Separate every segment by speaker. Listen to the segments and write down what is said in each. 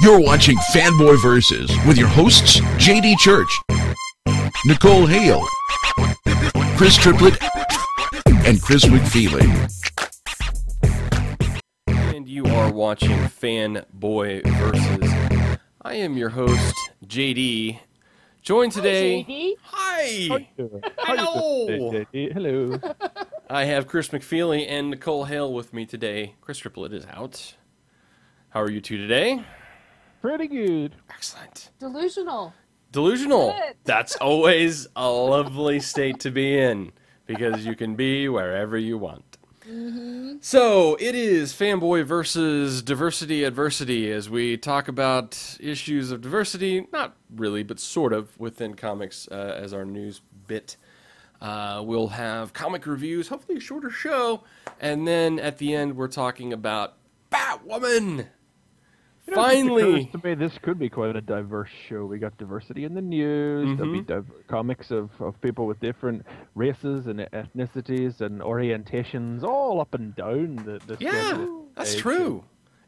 Speaker 1: You're watching Fanboy Versus with your hosts, JD Church, Nicole Hale, Chris Triplett, and Chris McFeely.
Speaker 2: And you are watching Fanboy Versus. I am your host, JD. Joined today.
Speaker 3: Hi, JD.
Speaker 2: Hi. Hello.
Speaker 3: Hello.
Speaker 2: I have Chris McFeely and Nicole Hale with me today. Chris Triplett is out. How are you two today?
Speaker 3: Pretty good.
Speaker 2: Excellent.
Speaker 4: Delusional.
Speaker 2: Delusional.
Speaker 4: Good.
Speaker 2: That's always a lovely state to be in because you can be wherever you want.
Speaker 4: Mm-hmm.
Speaker 2: So it is Fanboy versus Diversity Adversity as we talk about issues of diversity, not really, but sort of within comics as our news bit. We'll have comic reviews, hopefully a shorter show, and then at the end we're talking about Batwoman.
Speaker 3: You know,
Speaker 2: Finally,
Speaker 3: to me, this could be quite a diverse show. We got diversity in the news. There'll be comics of people with different races and ethnicities and orientations, all up and down the
Speaker 2: yeah, that's true.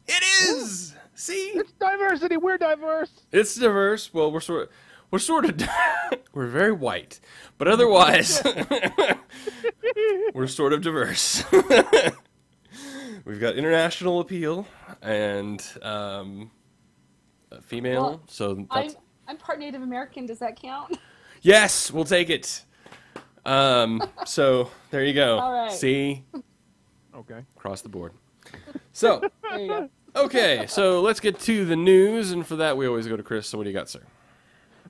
Speaker 2: It is. See,
Speaker 3: it's diversity. We're diverse.
Speaker 2: it's diverse. Well, we're sort of we're very white, but otherwise we're sort of diverse. We've got international appeal and female.
Speaker 4: Well,
Speaker 2: so that's...
Speaker 4: I'm part Native American. Does that count?
Speaker 2: Yes, we'll take it. So there you go.
Speaker 4: All right.
Speaker 2: See,
Speaker 3: Okay.
Speaker 2: across the board. So
Speaker 4: There you go.
Speaker 2: okay, so let's get to the news, and for that we always go to Chris. So what do you got, sir?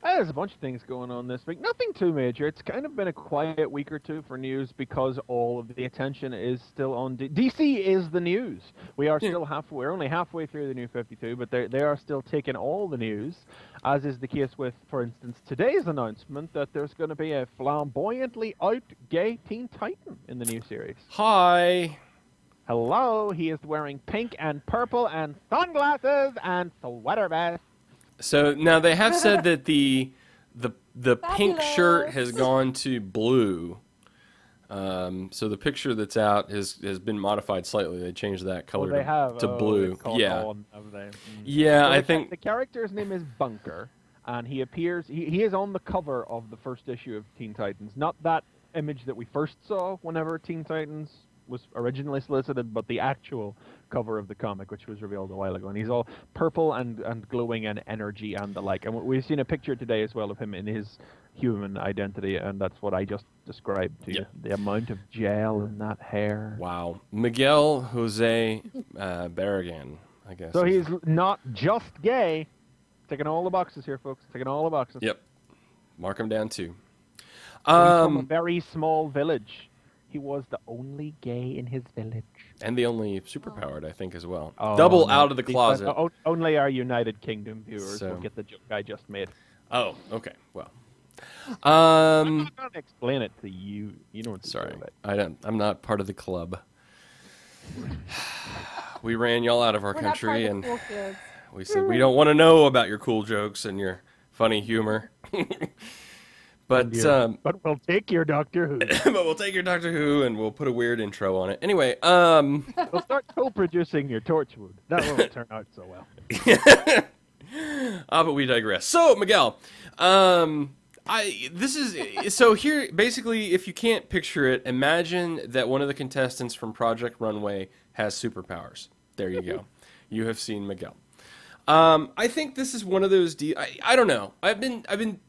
Speaker 3: There's a bunch of things going on this week. Nothing too major. It's kind of been a quiet week or two for news because all of the attention is still on DC is the news. We are still we're only halfway through the new 52, but they are still taking all the news, as is the case with, for instance, today's announcement that there's going to be a flamboyantly out gay Teen Titan in the new series.
Speaker 2: Hi.
Speaker 3: Hello, he is wearing pink and purple and sunglasses and sweater vest.
Speaker 2: So now they have said that the pink shirt has gone to blue. So the picture that's out has been modified slightly. They changed that color
Speaker 3: They have
Speaker 2: to blue. Yeah.
Speaker 3: Have they?
Speaker 2: Yeah,
Speaker 3: Well,
Speaker 2: I think
Speaker 3: the character's name is Bunker, and he appears. He is on the cover of the first issue of Teen Titans. Not that image that we first saw whenever Teen Titans was originally solicited, but the actual cover of the comic, which was revealed a while ago. And he's all purple and glowing and energy and the like. And we've seen a picture today as well of him in his human identity, and that's what I just described to you. The amount of gel in that hair.
Speaker 2: wow, Miguel Jose Barragan, I guess.
Speaker 3: So he's not just gay. Ticking all the boxes here, folks. Ticking all the boxes.
Speaker 2: Yep. Mark him down too.
Speaker 3: He's from a very small village. He was the only gay in his village.
Speaker 2: And the only superpowered, I think, as well.
Speaker 3: Oh,
Speaker 2: Double
Speaker 3: no.
Speaker 2: out of the closet.
Speaker 3: Only our United Kingdom viewers
Speaker 2: So-
Speaker 3: will get the joke I just made.
Speaker 2: Oh, okay. Well,
Speaker 3: I'm not going to explain it to you. You know what to
Speaker 2: sorry,
Speaker 3: say about it.
Speaker 2: I don't. I'm not part of the club. We ran y'all out of our
Speaker 4: We're not part
Speaker 2: country,
Speaker 4: of
Speaker 2: and
Speaker 4: the cool kids.
Speaker 2: we said we don't want to know about your cool jokes and your funny humor. But
Speaker 3: But we'll take your Doctor Who.
Speaker 2: but we'll take your Doctor Who and we'll put a weird intro on it. Anyway,
Speaker 3: We'll start co-producing your Torchwood. That won't turn out so well.
Speaker 2: but we digress. So Miguel, this is so here. Basically, if you can't picture it, imagine that one of the contestants from Project Runway has superpowers. There you go. You have seen Miguel. I think this is one of those. I don't know. I've been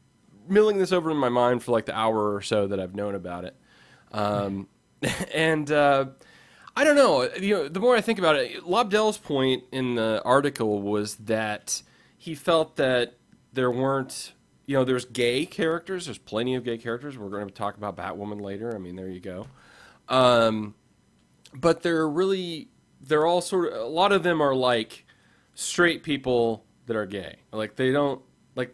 Speaker 2: milling this over in my mind for like the hour or so that I've known about it, and I don't know. You know, the more I think about it, Lobdell's point in the article was that he felt that there weren't, there's gay characters. There's plenty of gay characters. We're going to talk about Batwoman later. I mean, there you go. But they're all sort of, a lot of them are like straight people that are gay. Like they don't, like,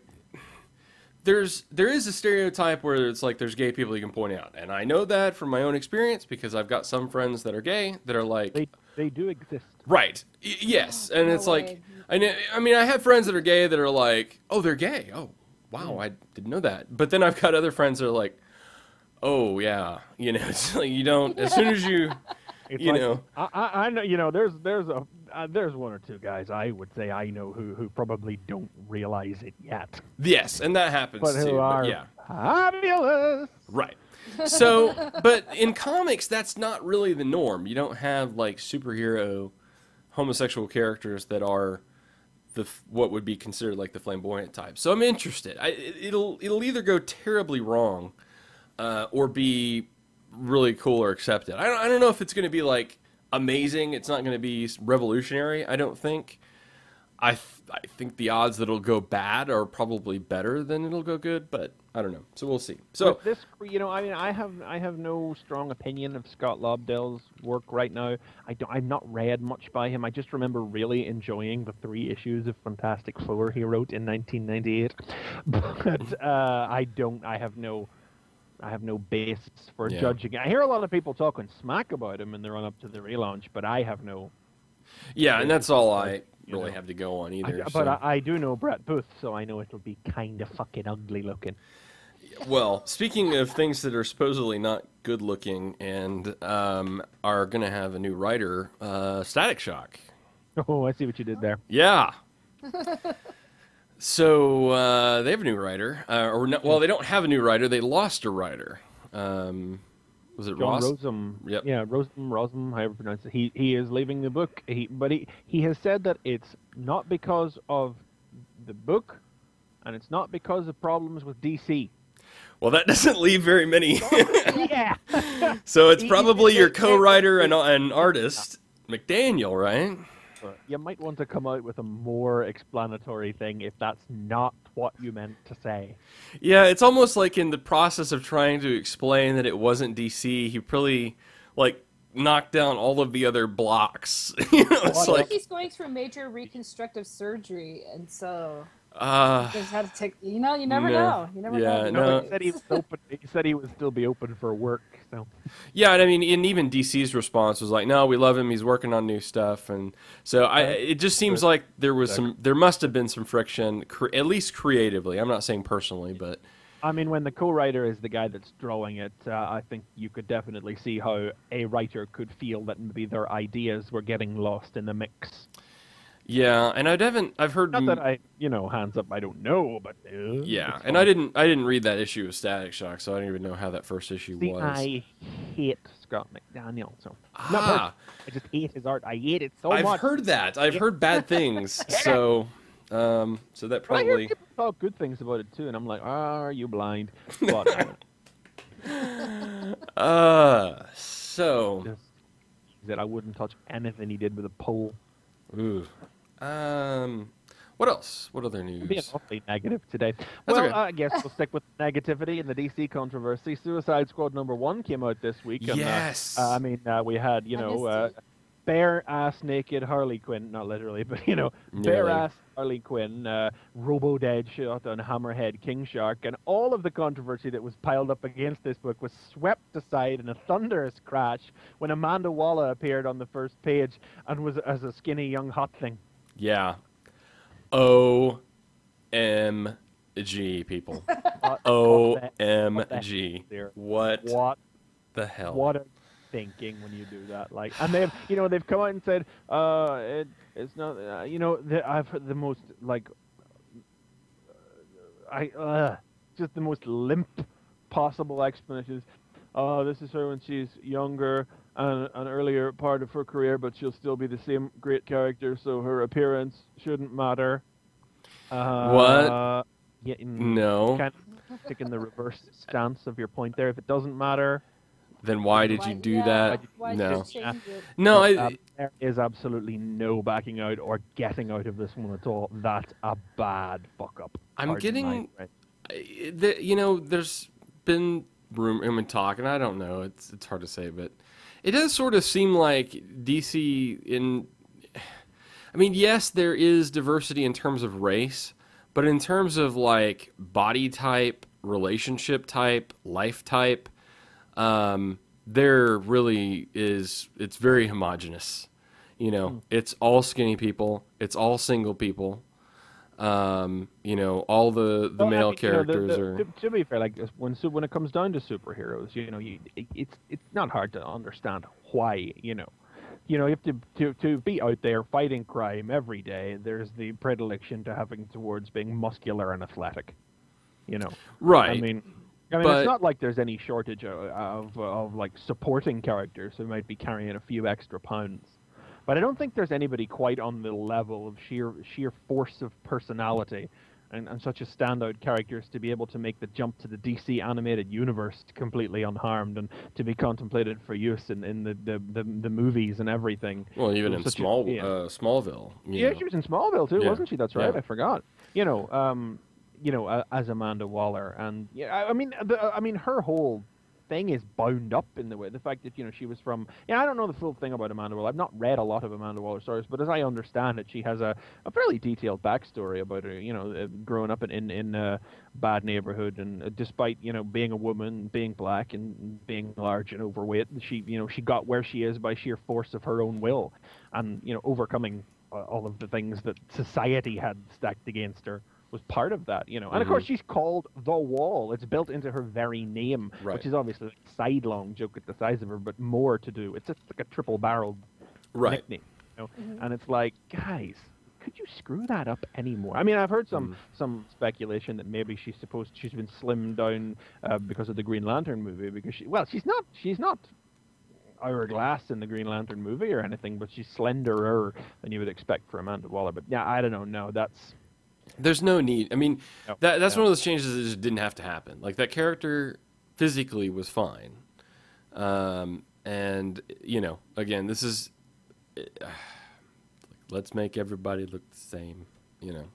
Speaker 2: there is a stereotype where it's like there's gay people you can point out. And I know that from my own experience because I've got some friends that are gay that are like...
Speaker 3: They do exist.
Speaker 2: Right. Yes. And
Speaker 4: No
Speaker 2: it's
Speaker 4: way.
Speaker 2: like, I mean, I have friends that are gay that are like, oh, they're gay. Oh, wow, I didn't know that. But then I've got other friends that are like, oh, yeah. It's like you don't, as soon as you...
Speaker 3: It's
Speaker 2: You
Speaker 3: like,
Speaker 2: know.
Speaker 3: I know, there's one or two guys I would say I know who probably don't realize it yet,
Speaker 2: Yes, and that happens
Speaker 3: but who
Speaker 2: too. But
Speaker 3: are
Speaker 2: yeah.
Speaker 3: fabulous.
Speaker 2: Right. So, but in comics, that's not really the norm. You don't have like superhero homosexual characters that are what would be considered like the flamboyant type. So I'm interested. It'll either go terribly wrong, or be really cool or accepted. I don't know if it's going to be like amazing. It's not going to be revolutionary. I don't think. I think the odds that it'll go bad are probably better than it'll go good, but I don't know. So we'll see. So
Speaker 3: With this, I mean, I have no strong opinion of Scott Lobdell's work right now. I've not read much by him. I just remember really enjoying the 3 issues of Fantastic Four he wrote in 1998. But I have no basis for judging. I hear a lot of people talking smack about him in the run up to the relaunch, but I have no.
Speaker 2: yeah, and that's all I really have to go on either.
Speaker 3: But I do know Brett Booth, so I know it'll be kind of fucking ugly looking.
Speaker 2: Well, speaking of things that are supposedly not good looking and are going to have a new writer, Static Shock.
Speaker 3: Oh, I see what you did there.
Speaker 2: Yeah. So they have a new writer, well, they don't have a new writer. They lost a writer. Was it
Speaker 3: John
Speaker 2: Ross?
Speaker 3: Rosum.
Speaker 2: Yep.
Speaker 3: Yeah, Rosum, however you pronounce it. He is leaving the book. He has said that it's not because of the book, and it's not because of problems with DC.
Speaker 2: Well, that doesn't leave very many.
Speaker 3: Yeah.
Speaker 2: So it's probably your co-writer and artist, McDaniel, right?
Speaker 3: You might want to come out with a more explanatory thing if that's not what you meant to say.
Speaker 2: Yeah, it's almost like in the process of trying to explain that it wasn't DC, he really like knocked down all of the other blocks. It's
Speaker 4: I
Speaker 2: like
Speaker 4: think he's going through major reconstructive surgery, and so there's how to take. You never know. You never know.
Speaker 2: No.
Speaker 3: He said he was open. He said he would still be open for work. So.
Speaker 2: Yeah, and I mean, and even DC's response was like, "No, we love him. He's working on new stuff." And so it just seems like there must have been some friction, at least creatively. I'm not saying personally, but
Speaker 3: I mean, when the co-writer is the guy that's drawing it, I think you could definitely see how a writer could feel that maybe their ideas were getting lost in the mix.
Speaker 2: yeah. And I've heard
Speaker 3: Not that I, hands up, I don't know, but
Speaker 2: yeah,
Speaker 3: it's
Speaker 2: and
Speaker 3: fun.
Speaker 2: I didn't read that issue of Static Shock, so I don't even know how that first issue
Speaker 3: See,
Speaker 2: was.
Speaker 3: I hate Scott McDaniel, so
Speaker 2: Ah,
Speaker 3: I just hate his art. I hate it so
Speaker 2: I've
Speaker 3: much.
Speaker 2: heard that. I've heard bad things. So that
Speaker 3: But I hear
Speaker 2: probably.
Speaker 3: people talk good things about it too, and I'm like, are you blind? But
Speaker 2: So.
Speaker 3: just that I wouldn't touch anything he did with a pole.
Speaker 2: Ooh. What else? What other
Speaker 3: I'm being
Speaker 2: news?
Speaker 3: awfully negative today.
Speaker 2: That's
Speaker 3: Well,
Speaker 2: okay.
Speaker 3: I guess we'll stick with negativity in the DC controversy. Suicide Squad #1 came out this week. And,
Speaker 2: Yes.
Speaker 3: we had,
Speaker 4: missed it.
Speaker 3: bare-ass naked Harley Quinn, not literally, but, bare-ass Harley Quinn, Robo-Deadshot, and Hammerhead King Shark, and all of the controversy that was piled up against this book was swept aside in a thunderous crash when Amanda Waller appeared on the first page and was as a skinny young hot thing.
Speaker 2: Yeah. OMG, people. OMG. What
Speaker 3: What
Speaker 2: the hell?
Speaker 3: What are you thinking when you do that? Like, and they've come out and said, it's not, I've heard the most just the most limp possible explanations. This is her when she's younger and an earlier part of her career, but she'll still be the same great character, so her appearance shouldn't matter.
Speaker 2: What?
Speaker 3: Yeah,
Speaker 2: No.
Speaker 3: kind of taking the reverse stance of your point there. If it doesn't matter,
Speaker 2: Then why did you do that?
Speaker 4: Why
Speaker 2: No.
Speaker 4: did you change it?
Speaker 2: No, I.
Speaker 3: there is absolutely no backing out or getting out of this one at all. That's a bad fuck up.
Speaker 2: I'm
Speaker 3: Pardon
Speaker 2: getting.
Speaker 3: my-
Speaker 2: There's been talk, and I don't know. It's hard to say, but it does sort of seem like DC I mean, yes, there is diversity in terms of race, but in terms of like body type, relationship type, life type, there really is. It's very homogenous. It's all skinny people. It's all single people. You know, all the male characters are.
Speaker 3: To be fair, like when it comes down to superheroes, you know, it's not hard to understand why, you know. You know, you have to be out there fighting crime every day. There's the predilection to having towards being muscular and athletic. You know,
Speaker 2: right?
Speaker 3: I mean,
Speaker 2: but
Speaker 3: it's not like there's any shortage of like supporting characters who might be carrying a few extra pounds. But I don't think there's anybody quite on the level of sheer force of personality and such a standout characters to be able to make the jump to the DC animated universe completely unharmed and to be contemplated for use in the movies and everything.
Speaker 2: Well, even in Smallville.
Speaker 3: Yeah, she was in Smallville too, wasn't she? That's right.
Speaker 2: Yeah.
Speaker 3: I forgot. You know, as Amanda Waller, and yeah, I mean, her whole thing is bound up in the fact that, you know, she was from. Yeah, I don't know the full thing about Amanda Waller. I've not read a lot of Amanda Waller's stories, but as I understand it, she has a fairly detailed backstory about her. You know, growing up in a bad neighborhood, and despite, you know, being a woman, being black, and being large and overweight, she got where she is by sheer force of her own will, and, you know, overcoming all of the things that society had stacked against her was part of that, you know. And of course, she's called the Wall. It's built into her very name, which is obviously a sidelong joke at the size of her, but more to do. It's like a triple-barreled nickname, you know. And it's like, guys, could you screw that up anymore? I mean, I've heard some speculation that maybe she's been slimmed down because of the Green Lantern movie, because she's not hourglass in the Green Lantern movie or anything, but she's slenderer than you would expect for Amanda Waller. But yeah, I don't know. No,
Speaker 2: there's no need. I mean, that's one of those changes that just didn't have to happen. Like, that character physically was fine. And, you know, again, this is... let's make everybody look the same, you know.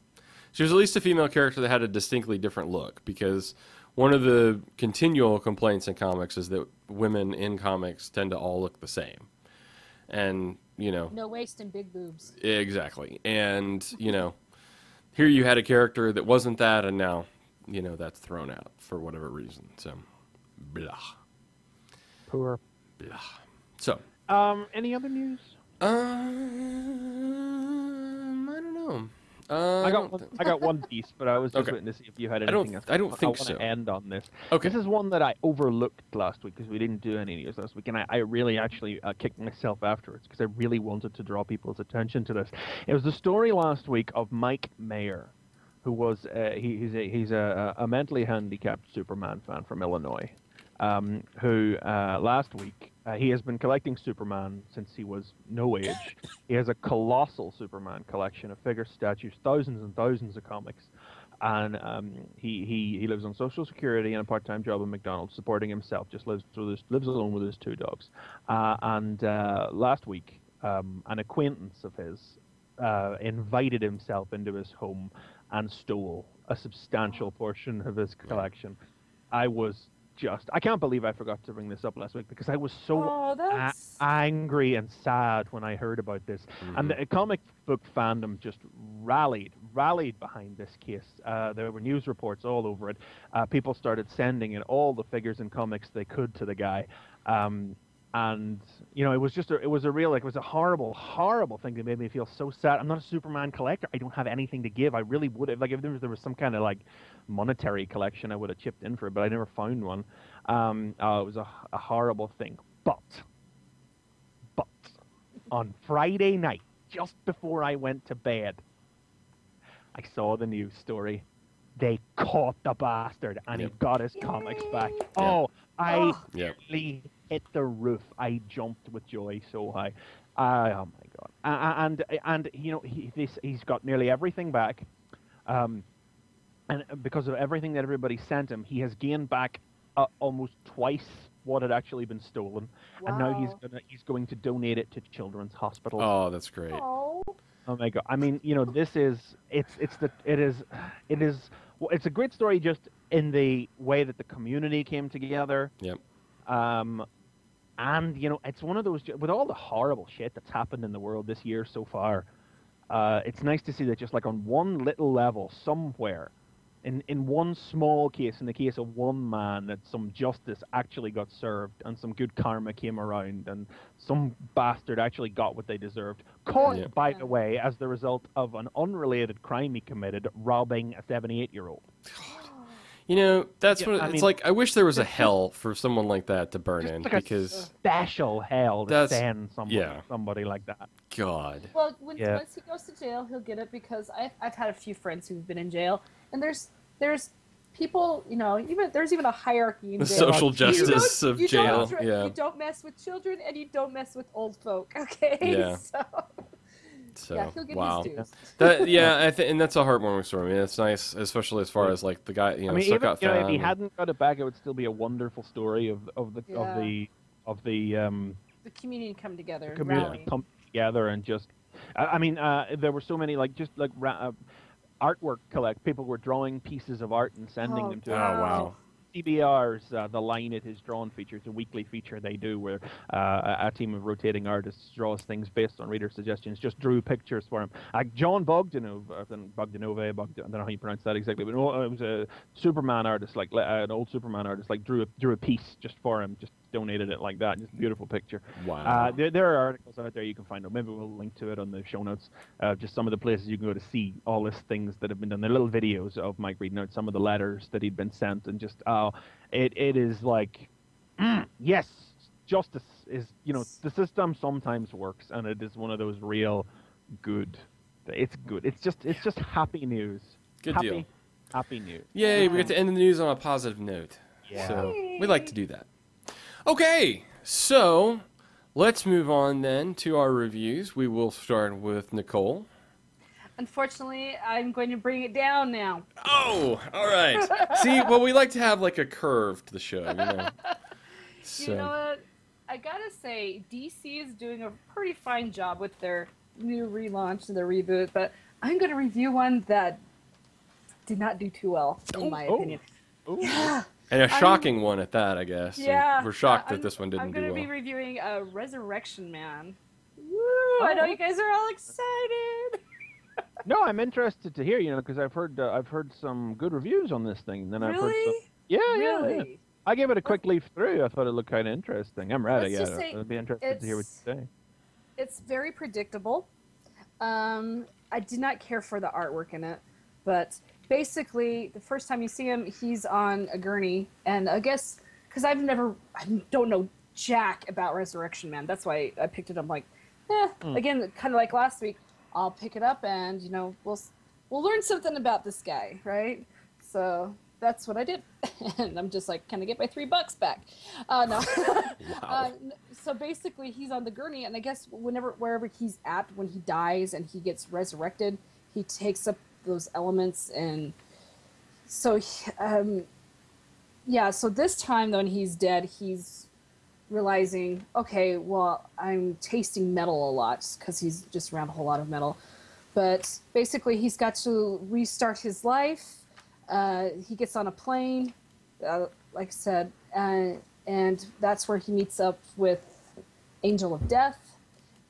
Speaker 2: She was at least a female character that had a distinctly different look, because one of the continual complaints in comics is that women in comics tend to all look the same. And, you know...
Speaker 4: No waist and big boobs.
Speaker 2: Exactly. And, you know... Here you had a character that wasn't that, and now, you know, that's thrown out for whatever reason. So, blah.
Speaker 3: Poor.
Speaker 2: Blah. So.
Speaker 3: Any other news?
Speaker 2: I don't know.
Speaker 3: I got one piece, but I was just waiting to see if you had anything else.
Speaker 2: I don't think so.
Speaker 3: I want to end on this.
Speaker 2: Okay.
Speaker 3: This is one that I overlooked last week because we didn't do any news last week, and I really actually kicked myself afterwards because I really wanted to draw people's attention to this. It was the story last week of Mike Mayer, who was he's a mentally handicapped Superman fan from Illinois, who last week he has been collecting Superman since he was no age. He has a colossal Superman collection of figures, statues, thousands and thousands of comics, and he lives on Social Security and a part-time job at McDonald's, supporting himself. Just lives alone with his two dogs. And last week, an acquaintance of his invited himself into his home and stole a substantial portion of his collection. I can't believe I forgot to bring this up last week because I was so angry and sad when I heard about this. And the comic book fandom just rallied behind this case. There were news reports all over it. People started sending in all the figures and comics they could to the guy. And, you know, it was a horrible thing that made me feel so sad. I'm not a Superman collector. I don't have anything to give. I really would have, like, if there was some kind of, like, monetary collection, I would have chipped in for it, but I never found one. It was a horrible thing. But on Friday night, just before I went to bed, I saw the news story. They caught the bastard, and he got his comics back. I really hit the roof. I jumped with joy so high. Oh my god! And you know, he's got nearly everything back, and because of everything that everybody sent him, he has gained back almost twice what had actually been stolen, and now he's going to donate it to children's hospitals.
Speaker 2: Oh, that's great.
Speaker 3: Oh my god! I mean, you know, it's a great story just in the way that the community came together.
Speaker 2: Yep.
Speaker 3: And, you know, it's one of those, with all the horrible shit that's happened in the world this year so far, it's nice to see that just like on one little level somewhere, in one small case, in the case of one man, that some justice actually got served and some good karma came around and some bastard actually got what they deserved. Caught, by the way, as the result of an unrelated crime he committed, robbing a 78-year-old.
Speaker 2: You know, that's what it's like. I wish there was a hell for someone like that to burn in,
Speaker 3: like
Speaker 2: because
Speaker 3: a special hell to send somebody like that.
Speaker 2: God.
Speaker 4: Well, once he goes to jail, he'll get it, because I've had a few friends who've been in jail, and there's people, you know, there's even a hierarchy in jail.
Speaker 2: The social justice of jail.
Speaker 4: You don't mess with children, and you don't mess with old folk. Okay.
Speaker 2: Yeah.
Speaker 4: So yeah, he'll get his dues.
Speaker 2: And that's a heartwarming story. I mean, it's nice, especially as far as like the guy, you know, stuck out
Speaker 3: even,
Speaker 2: fan.
Speaker 3: if he hadn't got it back, it would still be a wonderful story of the
Speaker 4: community come together.
Speaker 3: The community come together and just, I mean, there were so many artwork people were drawing pieces of art and sending them to him.
Speaker 2: Oh wow.
Speaker 3: CBR's The Line It Is Drawn feature. It's a weekly feature they do where a team of rotating artists draws things based on reader suggestions, just drew pictures for him. John Bogdanove, I don't know how you pronounce that exactly, but it was a Superman artist, like an old Superman artist, like drew a piece just for him, just donated it like that. Just a beautiful picture.
Speaker 2: Wow.
Speaker 3: There are articles out there you can find out. Maybe we'll link to it on the show notes. Just some of the places you can go to see all these things that have been done. They're little videos of Mike reading out some of the letters that he'd been sent, and just it is like, yes, justice is, you know, the system sometimes works, and it is one of those real good. It's good. It's just happy news.
Speaker 2: Deal.
Speaker 3: Happy news.
Speaker 2: Yay! We get to end the news on a positive note.
Speaker 3: Yeah.
Speaker 2: So we like to do that. Okay, so let's move on then to our reviews. We will start with Nicole.
Speaker 4: Unfortunately, I'm going to bring it down now.
Speaker 2: Oh, all right. See, well, we like to have like a curve to the show, you know. So.
Speaker 4: You know what? I gotta say, DC is doing a pretty fine job with their new relaunch and their reboot, but I'm going to review one that did not do too well, in my opinion.
Speaker 3: Yeah.
Speaker 2: And a shocking one at that, I guess.
Speaker 4: Yeah.
Speaker 2: We're shocked that this one didn't do well.
Speaker 4: I'm going to be reviewing Resurrection Man. Woo! I know you guys are all excited.
Speaker 3: No, I'm interested to hear, you know, because I've heard some good reviews on this thing. And then I've heard some. Yeah. I gave it a quick leaf through. I thought it looked kind of interesting. I'm ready. I'll be interested to hear what you say.
Speaker 4: It's very predictable. I did not care for the artwork in it, but basically, the first time you see him, he's on a gurney, and I guess because I don't know jack about Resurrection Man. That's why I picked it up. Like, again, kind of like last week, I'll pick it up, and you know, we'll learn something about this guy, right? So that's what I did, and I'm just like, can I get my $3 back? No.
Speaker 2: Wow.
Speaker 4: So basically, he's on the gurney, and I guess wherever he's at when he dies and he gets resurrected, he takes up those elements, and so so this time when he's dead, he's realizing, okay, well, I'm tasting metal a lot because he's just around a whole lot of metal, but basically he's got to restart his life. He gets on a plane, like I said, and that's where he meets up with Angel of Death,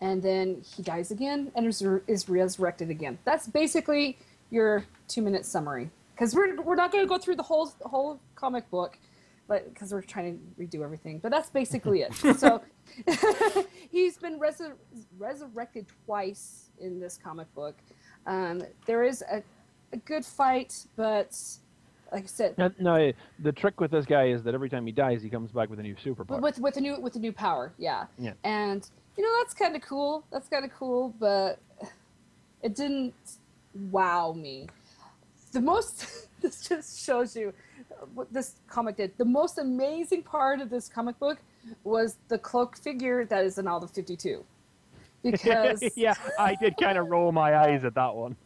Speaker 4: and then he dies again and is resurrected again. That's basically your 2-minute summary, because we're not going to go through the whole comic book, but because we're trying to redo everything. But that's basically it. So he's been resurrected twice in this comic book. There is a good fight, but like I said,
Speaker 3: no. The trick with this guy is that every time he dies, he comes back with a new superpower.
Speaker 4: With a new power, yeah. And you know, that's kind of cool. But it didn't wow me. This just shows you what this comic did. The most amazing part of this comic book was the cloak figure that is in all the 52. Because
Speaker 3: yeah, I did kind of roll my eyes at that one.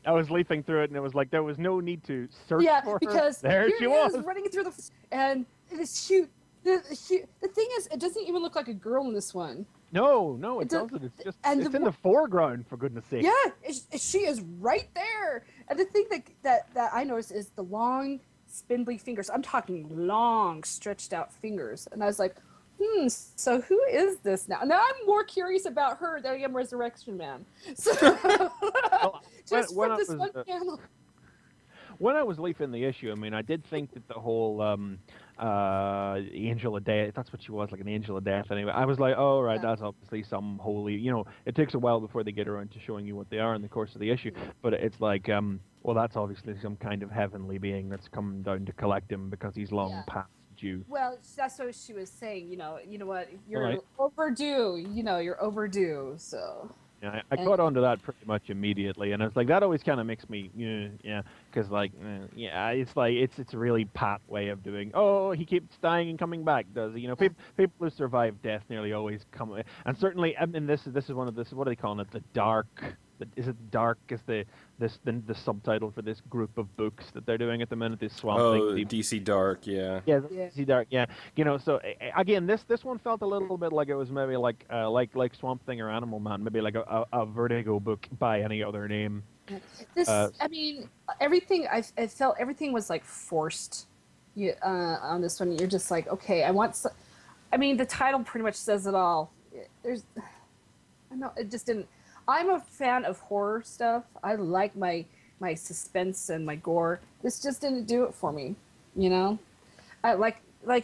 Speaker 3: I was leafing through it, and it was like there was no need to search for her.
Speaker 4: Because
Speaker 3: there she was,
Speaker 4: running through and it is cute. The thing is, it doesn't even look like a girl in this one.
Speaker 3: No, it doesn't. It's just it's in the foreground, for goodness sake.
Speaker 4: Yeah, she is right there. And the thing that I noticed is the long, spindly fingers. I'm talking long, stretched out fingers. And I was like, so who is this now? Now I'm more curious about her than I am Resurrection Man. So just from this one panel.
Speaker 3: when I was leafing the issue, I mean, I did think that the whole Angel of Death, that's what she was, like an Angel of Death anyway. I was like, oh, right, that's obviously some holy, it takes a while before they get around to showing you what they are in the course of the issue. But it's like, well, that's obviously some kind of heavenly being that's come down to collect him because he's long past due.
Speaker 4: Well, that's what she was saying. You know what? You're
Speaker 3: Right.
Speaker 4: overdue. You're overdue. So.
Speaker 3: Yeah, I caught on to that pretty much immediately, and I was like, that always kind of makes me, because like, it's like it's a really pat way of doing. Oh, he keeps dying and coming back, does he? People who survive death nearly always come, and certainly, I mean, this is one of this. What are they calling it? The dark. Is it dark? Is the subtitle for this group of books that they're doing at the minute? This Swamp Thing.
Speaker 2: DC Dark, yeah.
Speaker 3: Yeah, DC Dark, yeah. So again, this one felt a little bit like it was maybe like Swamp Thing or Animal Man, maybe like a Vertigo book by any other name.
Speaker 4: I mean, everything I felt everything was like forced. On this one, you're just like, okay, I mean, the title pretty much says it all. It just didn't. I'm a fan of horror stuff. I like my suspense and my gore. This just didn't do it for me, I like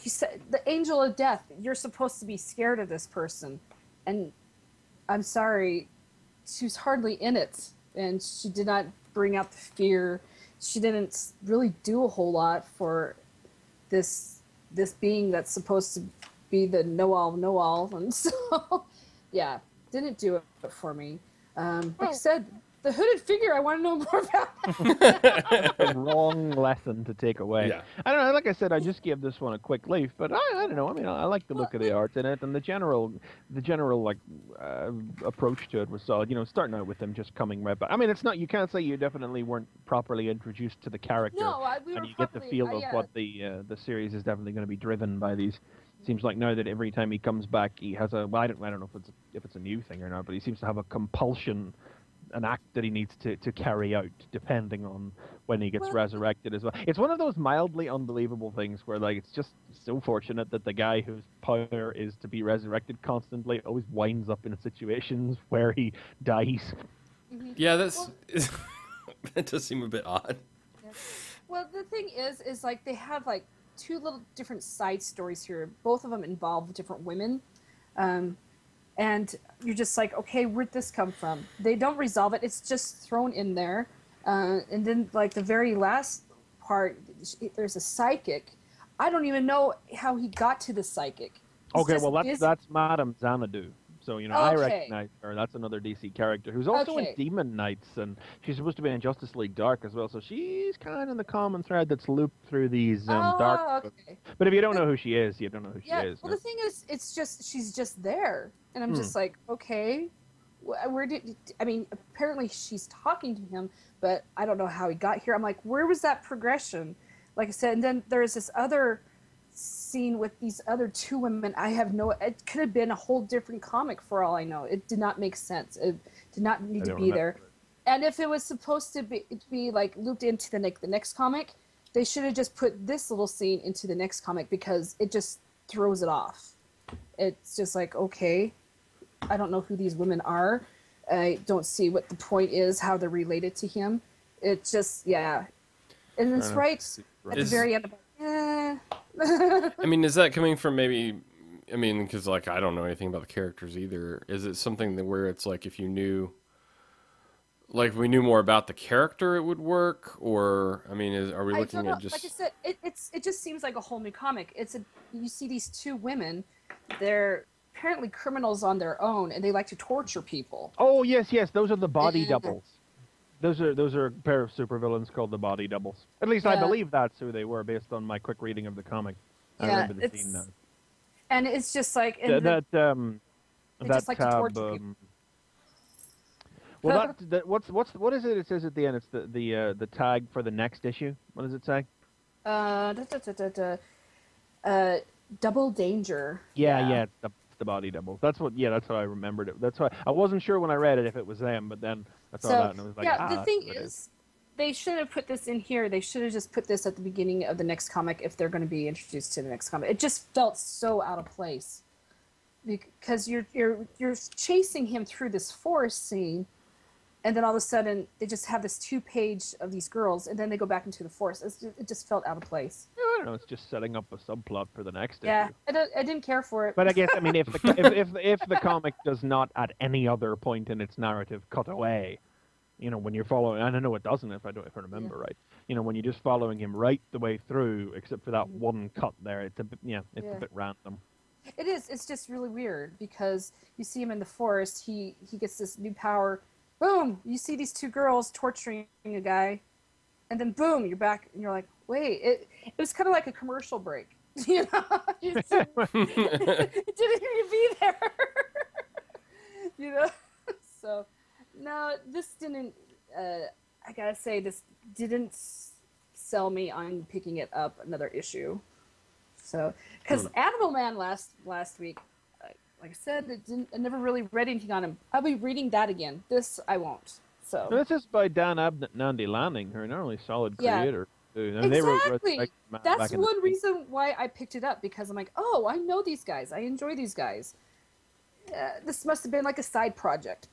Speaker 4: you said, the Angel of Death. You're supposed to be scared of this person, and I'm sorry, she's hardly in it, and she did not bring out the fear. She didn't really do a whole lot for this being that's supposed to be the know-all, and so yeah, didn't do it for me. Like I said, the hooded figure, I want to know more about.
Speaker 3: A wrong lesson to take away.
Speaker 2: Yeah.
Speaker 3: I don't know. Like I said, I just gave this one a quick leaf, but I don't know. I mean, I like the look of the art in it, and the general like approach to it was solid. Starting out with them just coming right back. I mean, it's not. You can't say you definitely weren't properly introduced to the character, and you get the feel of what the series is definitely going to be driven by these. Seems like now that every time he comes back, he has a. Well, I don't know if it's a new thing or not, but he seems to have a compulsion, an act that he needs to carry out, depending on when he gets resurrected as well. It's one of those mildly unbelievable things where, like, it's just so fortunate that the guy whose power is to be resurrected constantly always winds up in situations where he dies.
Speaker 4: Mm-hmm.
Speaker 2: Yeah, that does seem a bit odd.
Speaker 4: Yeah. Well, the thing is like they have like two little different side stories here. Both of them involve different women. And you're just like, okay, where'd this come from? They don't resolve it. It's just thrown in there. And then, like, the very last part, there's a psychic. I don't even know how he got to the psychic.
Speaker 3: Okay, well, that's Madame Xanadu. So, I
Speaker 4: Okay.
Speaker 3: recognize her. That's another DC character who's also in
Speaker 4: Okay.
Speaker 3: Demon Knights, and she's supposed to be in Justice League Dark as well. So she's kind of the common thread that's looped through these dark books.
Speaker 4: Okay.
Speaker 3: But if you don't know who she is, you don't know who she is.
Speaker 4: Well,
Speaker 3: no?
Speaker 4: the thing is, she's just there. And I'm just like, okay, I mean, apparently she's talking to him, but I don't know how he got here. I'm like, where was that progression? Like I said, and then there's this other scene with these other two women. It could have been a whole different comic for all I know. It did not make sense. It did not need to be there. And if it was supposed to be like looped into the next comic, they should have just put this little scene into the next comic because it just throws it off. It's just like, okay, I don't know who these women are. I don't see what the point is, how they're related to him. It just, yeah. And it's right at the very end.
Speaker 2: I mean, is that coming from maybe? I mean, because like I don't know anything about the characters either. Is it something where it's like if you knew, like if we knew more about the character, it would work? Or I mean, are we looking at just?
Speaker 4: Like I said, it just seems like a whole new comic. You see these two women, they're apparently criminals on their own, and they like to torture people.
Speaker 3: Oh yes, those are the body doubles. Those are a pair of supervillains called the Body Doubles. At least I believe that's who they were, based on my quick reading of the comic. I remember the scene now.
Speaker 4: And it's just like
Speaker 3: they
Speaker 4: just like to torture people.
Speaker 3: Well, what is it? It says at the end. It's the tag for the next issue. What does it say?
Speaker 4: Double Danger.
Speaker 3: Yeah, it's the Body Doubles. That's what I remembered it. That's why I wasn't sure when I read it if it was them, but then I saw that and I was like,
Speaker 4: the thing is, they should have put this in here. They should have just put this at the beginning of the next comic if they're going to be introduced to the next comic. It just felt so out of place because you're chasing him through this forest scene, and then all of a sudden they just have this 2-page of these girls, and then they go back into the forest. It just felt out of place.
Speaker 3: I don't know. It's just setting up a subplot for the next
Speaker 4: Yeah,
Speaker 3: issue.
Speaker 4: I didn't care for it.
Speaker 3: But I guess, I mean, if the comic does not at any other point in its narrative cut away, you know, when you're following, and I know it doesn't if I remember right. You know, when you're just following him right the way through, except for that one cut there, it's a bit, a bit random.
Speaker 4: It is. It's just really weird because you see him in the forest. He gets this new power. Boom! You see these 2 girls torturing a guy, and then boom, you're back, and you're like, wait. It was kind of like a commercial break. You know, it didn't even be there. You know, so no, this didn't. I gotta say, this didn't sell me on picking it up another issue. So, because Animal Man last week, like I said, I never really read anything on him. I'll be reading that again. This I won't. So
Speaker 3: this is by Dan Abnett and Andy Lanning, who are not only solid creators.
Speaker 4: Yeah,
Speaker 3: and
Speaker 4: exactly. That's one reason why I picked it up, because I'm like, oh, I know these guys. I enjoy these guys. This must have been like a side project.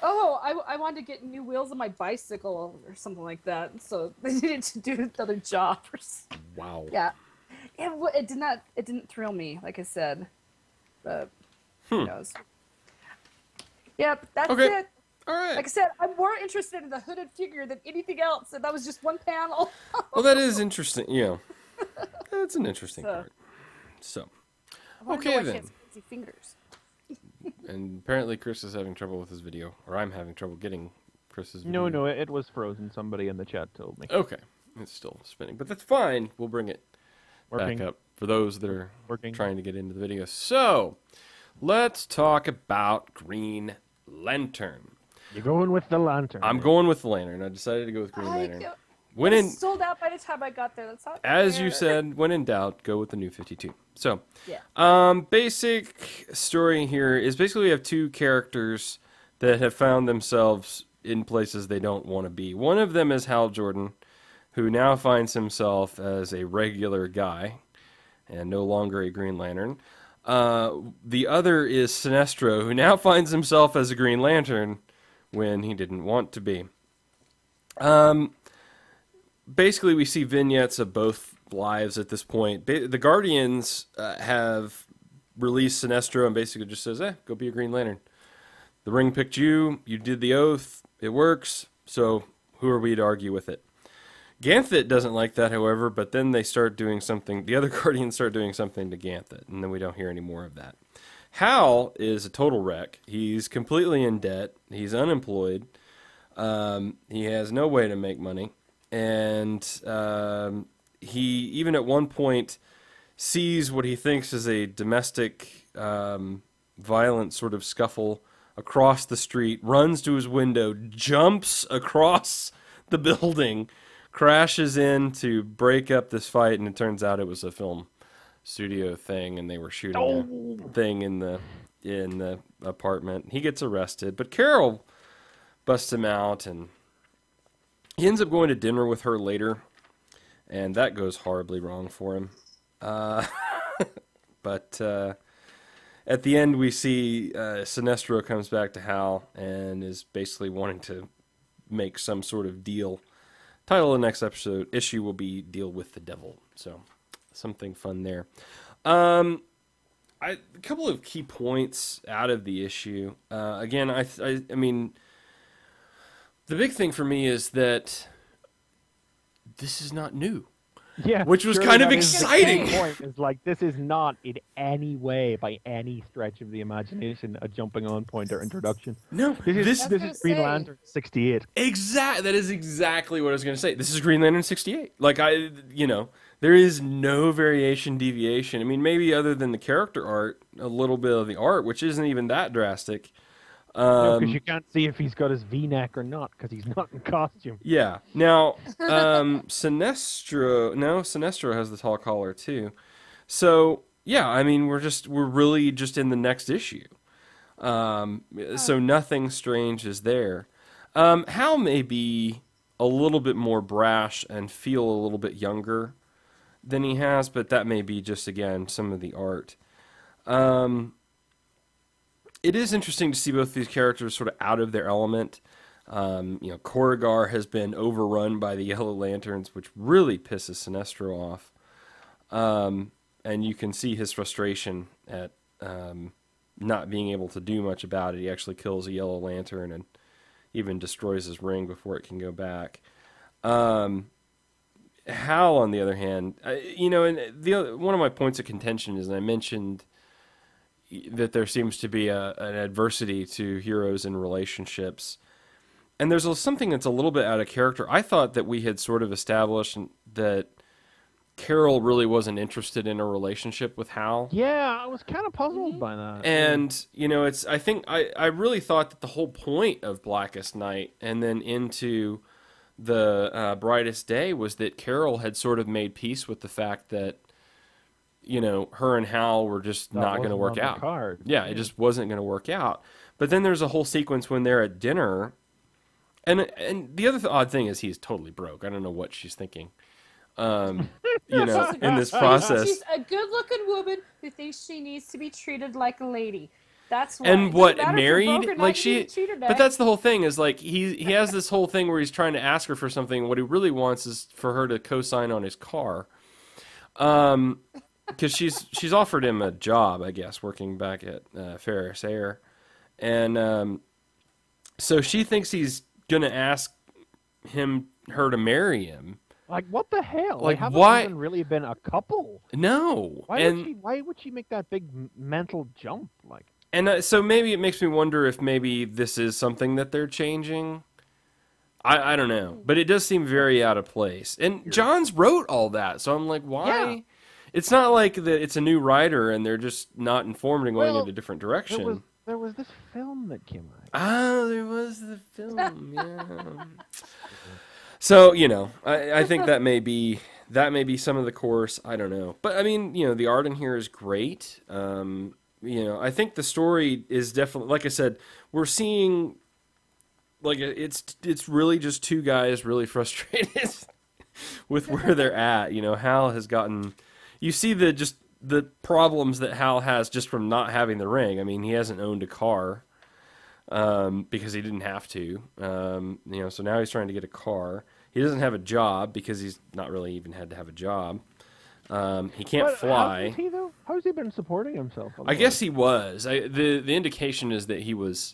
Speaker 4: Oh, I wanted to get new wheels on my bicycle or something like that, so they needed to do another job.
Speaker 2: Wow.
Speaker 4: Yeah, it didn't thrill me, like I said, but who knows? Yep, that's it.
Speaker 2: All right.
Speaker 4: Like I said, I'm more interested in the hooded figure than anything else, and that was just one panel.
Speaker 2: Well, that is interesting. Yeah, that's an interesting part. So, okay then.
Speaker 4: Fancy fingers.
Speaker 2: And apparently Chris is having trouble with his video, or I'm having trouble getting Chris's video.
Speaker 3: No, it was frozen. Somebody in the chat told me.
Speaker 2: Okay, it's still spinning, but that's fine. We'll bring it back up for those that are trying to get into the video. So, let's talk about Green Lantern.
Speaker 3: You're going with the Lantern.
Speaker 2: I'm going with the Lantern. I decided to go with Green Lantern.
Speaker 4: It was sold out by the time I got there. That's not
Speaker 2: as
Speaker 4: fair.
Speaker 2: you said, when in doubt, go with the New 52. So,
Speaker 4: yeah.
Speaker 2: Basic story here is basically we have 2 characters that have found themselves in places they don't want to be. One of them is Hal Jordan, who now finds himself as a regular guy and no longer a Green Lantern. The other is Sinestro, who now finds himself as a Green Lantern when he didn't want to be. Basically, we see vignettes of both lives at this point. The Guardians have released Sinestro and basically just says, go be a Green Lantern. The ring picked you, you did the oath, it works, so who are we to argue with it? Ganthet doesn't like that, however, but then they start doing something, the other Guardians start doing something to Ganthet, and then we don't hear any more of that. Hal is a total wreck. He's completely in debt. He's unemployed. He has no way to make money. And he, even at one point, sees what he thinks is a domestic violent sort of scuffle across the street, runs to his window, jumps across the building, crashes in to break up this fight, and it turns out it was a film studio thing, and they were shooting a thing in the apartment. He gets arrested, but Carol busts him out, and he ends up going to dinner with her later, and that goes horribly wrong for him. But at the end, we see Sinestro comes back to Hal and is basically wanting to make some sort of deal. Title of the next issue will be Deal with the Devil. So, something fun there. A couple of key points out of the issue. Again, I mean, the big thing for me is that this is not new.
Speaker 3: Yeah,
Speaker 2: which was kind of exciting.
Speaker 3: The point is like, this is not in any way, by any stretch of the imagination, a jumping on point or introduction.
Speaker 2: No,
Speaker 3: this is Green Lantern 68.
Speaker 2: That is exactly what I was going to say. This is Green Lantern 68. Like, there is no variation, deviation. I mean, maybe other than the character art, a little bit of the art, which isn't even that drastic.
Speaker 3: Because you can't see if he's got his V-neck or not, because he's not in costume.
Speaker 2: Yeah. Now, Sinestro has the tall collar too. So yeah, I mean, we're really just in the next issue. So nothing strange is there. Hal may be a little bit more brash and feel a little bit younger than he has, but that may be just, again, some of the art. it is interesting to see both these characters sort of out of their element. Korrigar has been overrun by the Yellow Lanterns, which really pisses Sinestro off. And you can see his frustration at not being able to do much about it. He actually kills a Yellow Lantern and even destroys his ring before it can go back. Hal, on the other hand, one of my points of contention is, and I mentioned that there seems to be an adversity to heroes in relationships. And there's something that's a little bit out of character. I thought that we had sort of established that Carol really wasn't interested in a relationship with Hal.
Speaker 3: Yeah, I was kind of puzzled by that.
Speaker 2: And, I really thought that the whole point of Blackest Night and then into the Brightest Day was that Carol had sort of made peace with the fact that, her and Hal were just not going to work out. Yeah, it just wasn't going to work out. But then there's a whole sequence when they're at dinner. And the other odd thing is he's totally broke. I don't know what she's thinking. In this process.
Speaker 4: She's a good-looking woman who thinks she needs to be treated like a lady. That's why.
Speaker 2: And what, married? But that's the whole thing, is like he has this whole thing where he's trying to ask her for something. What he really wants is for her to co-sign on his car. Because she's offered him a job, I guess, working back at Ferris Air. And so she thinks he's going to ask her to marry him.
Speaker 3: Like, what the hell?
Speaker 2: Like,
Speaker 3: they haven't
Speaker 2: why?
Speaker 3: even really been a couple.
Speaker 2: No.
Speaker 3: Why would she make that big mental jump? Like,
Speaker 2: and so maybe it makes me wonder if maybe this is something that they're changing. I don't know. But it does seem very out of place. And Johns wrote all that, so I'm like, why?
Speaker 3: Yeah.
Speaker 2: It's not like that it's a new writer and they're just not informed and going in a different direction.
Speaker 3: There was this film that came out.
Speaker 2: Ah, there was the film, yeah. So, I think that may be some of the course. I don't know. But, I mean, the art in here is great. I think the story is definitely, like I said, we're seeing, like, it's really just two guys really frustrated with where they're at. Hal has gotten, you see the problems that Hal has just from not having the ring. I mean, he hasn't owned a car. Because he didn't have to, so now he's trying to get a car. He doesn't have a job because he's not really even had to have a job. He can't fly.
Speaker 3: How's he been supporting himself?
Speaker 2: I guess he was. The indication is that he was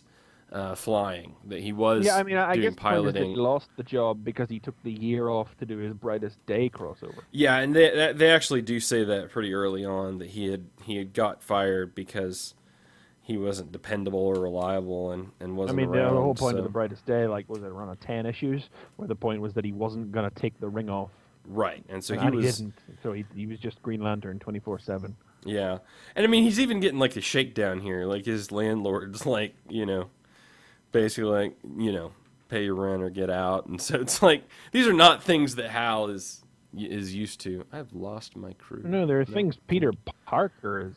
Speaker 2: flying, that he was
Speaker 3: I guess
Speaker 2: doing piloting.
Speaker 3: He lost the job because he took the year off to do his Brightest Day crossover.
Speaker 2: Yeah, and they actually do say that pretty early on, that he had got fired because he wasn't dependable or reliable and wasn't around.
Speaker 3: The whole point of the Brightest Day, was it around 10 issues, where the point was that he wasn't going to take the ring off.
Speaker 2: Right, and so
Speaker 3: he didn't. So he was just Green Lantern 24/7.
Speaker 2: Yeah, and I mean, he's even getting like a shakedown here. Like his landlord's basically pay your rent or get out. And so it's like, these are not things that Hal is used to. I've lost my crew.
Speaker 3: No, there are things Peter Parker is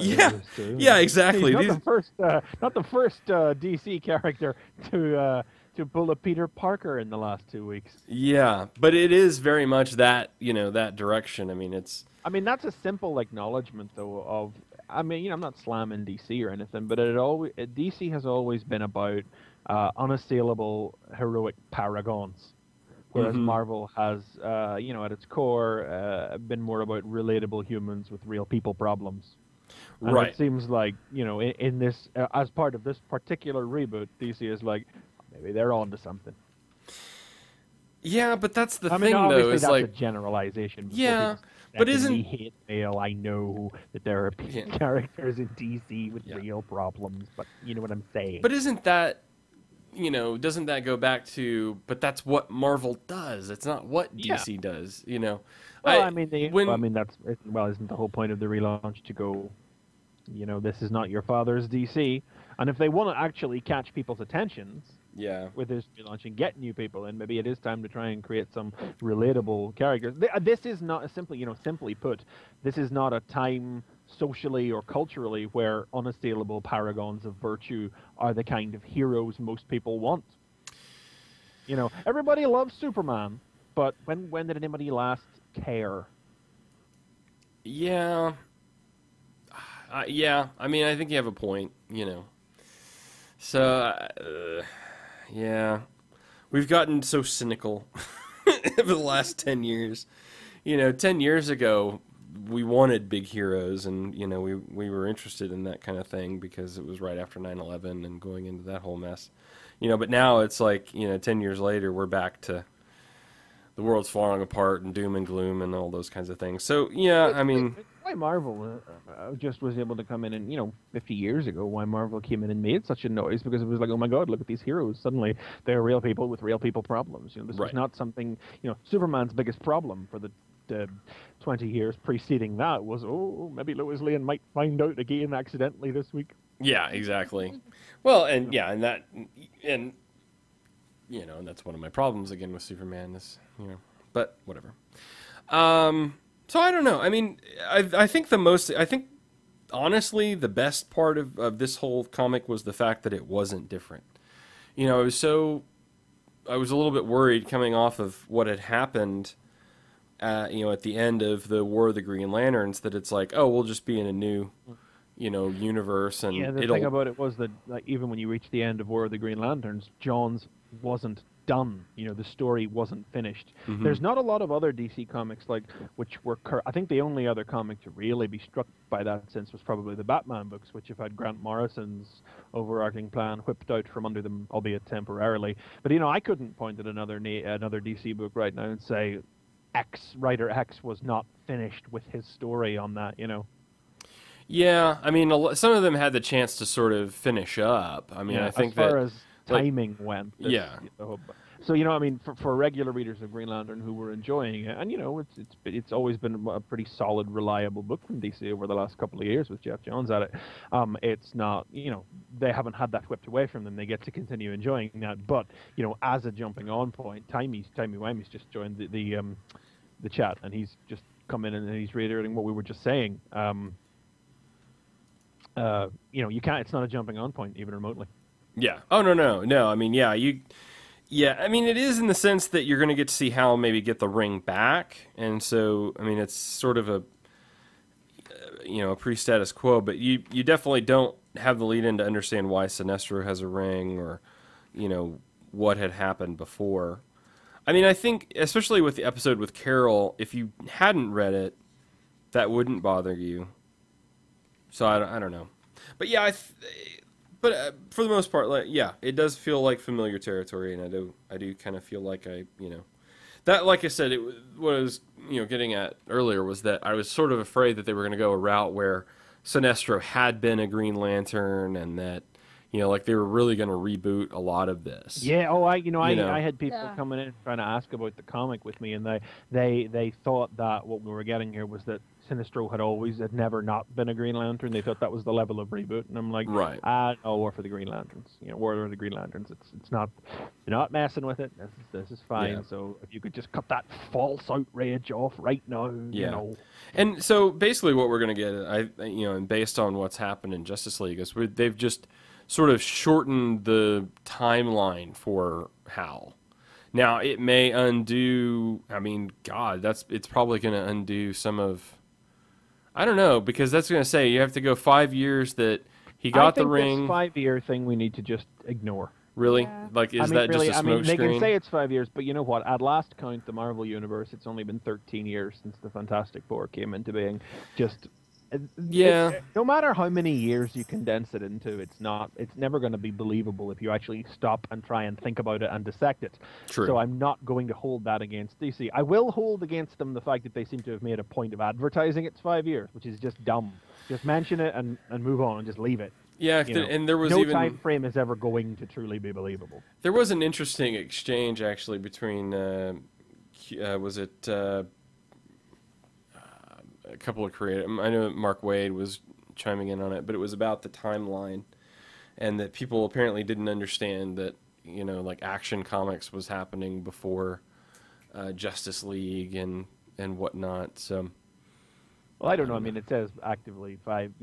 Speaker 2: used to. Yeah, exactly.
Speaker 3: He's not the first DC character to pull a Peter Parker in the last 2 weeks.
Speaker 2: Yeah, but it is very much that, that direction. I mean,
Speaker 3: that's a simple acknowledgement, though, of... I'm not slamming DC or anything, but DC has always been about unassailable, heroic paragons. Whereas Marvel has, at its core, been more about relatable humans with real people problems. And
Speaker 2: right.
Speaker 3: It seems like, in this, as part of this particular reboot, DC is like, maybe they're on to something.
Speaker 2: Yeah, but that's the thing,
Speaker 3: though.
Speaker 2: Is
Speaker 3: that's
Speaker 2: like
Speaker 3: a generalization.
Speaker 2: Yeah, but isn't
Speaker 3: hate mail? I know that there are characters in DC with real problems, but you know what I'm saying.
Speaker 2: But isn't that, doesn't that go back to? But that's what Marvel does. It's not what DC does.
Speaker 3: Well, isn't the whole point of the relaunch to go? This is not your father's DC, and if they want to actually catch people's attentions.
Speaker 2: Yeah.
Speaker 3: With this relaunch and get new people in, maybe it is time to try and create some relatable characters. This is not simply put, this is not a time socially or culturally where unassailable paragons of virtue are the kind of heroes most people want. Everybody loves Superman, but when did anybody last care?
Speaker 2: Yeah. I think you have a point, So, yeah, we've gotten so cynical over the last 10 years. 10 years ago, we wanted big heroes, and, we were interested in that kind of thing because it was right after 9/11 and going into that whole mess. But now it's like, 10 years later, we're back to the world's falling apart and doom and gloom and all those kinds of things. So, yeah, I mean...
Speaker 3: Why Marvel just was able to come in and, 50 years ago, why Marvel came in and made such a noise, because it was like, oh my God, look at these heroes. Suddenly, they're real people with real people problems. This was not something, Superman's biggest problem for the 20 years preceding that was, maybe Lois Lane might find out again accidentally this week.
Speaker 2: Yeah, exactly. Well, and and that's one of my problems again with Superman is, but whatever. So I don't know. I mean, I think honestly, the best part of this whole comic was the fact that it wasn't different. I was a little bit worried coming off of what had happened, at the end of the War of the Green Lanterns, that it's like, oh, we'll just be in a new, universe, and
Speaker 3: the thing about it was that, like, even when you reach the end of War of the Green Lanterns, Johns wasn't done. The story wasn't finished.
Speaker 2: Mm-hmm.
Speaker 3: There's not a lot of other DC comics which were. I think the only other comic to really be struck by that sense was probably the Batman books, which have had Grant Morrison's overarching plan whipped out from under them, albeit temporarily. But I couldn't point at another DC book right now and say writer X was not finished with his story on that.
Speaker 2: Yeah, I mean, some of them had the chance to sort of finish up. I mean, I think
Speaker 3: as far
Speaker 2: that
Speaker 3: as timing went.
Speaker 2: Yeah.
Speaker 3: So I mean, for regular readers of Green Lantern who were enjoying it, and it's always been a pretty solid, reliable book from DC over the last couple of years with Jeff Johns at it. It's not, they haven't had that whipped away from them. They get to continue enjoying that. But as a jumping on point, Timey Wimey's just joined the chat, and he's just come in and he's reiterating what we were just saying. You can't. It's not a jumping on point even remotely.
Speaker 2: Yeah. Oh no. I mean, yeah. I mean, it is in the sense that you're going to get to see Hal maybe get the ring back, and so I mean, it's sort of a pre-status quo, but you definitely don't have the lead in to understand why Sinestro has a ring, or what had happened before. I mean, I think especially with the episode with Carol, if you hadn't read it, that wouldn't bother you. So I don't know, but yeah, but for the most part, it does feel like familiar territory, and I do kind of feel like that, like I said, what I was getting at earlier was that I was sort of afraid that they were going to go a route where Sinestro had been a Green Lantern, and that like they were really going to reboot a lot of this.
Speaker 3: Yeah. Oh, I had people coming in trying to ask about the comic with me, and they thought that what we were getting here was that Sinestro had never not been a Green Lantern. They thought that was the level of reboot, and I'm like,
Speaker 2: right.
Speaker 3: War for the Green Lanterns. War for the Green Lanterns. It's not. You're not messing with it. This is fine. Yeah. So if you could just cut that false outrage off right now,
Speaker 2: And so basically, what we're gonna get, and based on what's happened in Justice League, is they've just sort of shortened the timeline for Hal. Now it may undo. I mean, God, it's probably going to undo some of. I don't know, because that's going to say you have to go 5 years that he got the ring.
Speaker 3: This 5-year thing we need to just ignore.
Speaker 2: Really? Yeah. Like, is that just a smoke screen?
Speaker 3: They can say it's 5 years, but you know what? At last count, the Marvel Universe, it's only been 13 years since the Fantastic Four came into being. No matter how many years you condense it into, it's never going to be believable if you actually stop and try and think about it and dissect it.
Speaker 2: True.
Speaker 3: So I'm not going to hold that against DC. I will hold against them the fact that they seem to have made a point of advertising it's 5 years, which is just dumb. Just mention it and move on and just leave it.
Speaker 2: Yeah, and there was
Speaker 3: no time frame is ever going to truly be believable.
Speaker 2: There was an interesting exchange actually between a couple of creators. I know Mark Waid was chiming in on it, but it was about the timeline, and that people apparently didn't understand that like Action Comics was happening before Justice League and whatnot. So,
Speaker 3: well, I don't know. I mean, it says actively 5.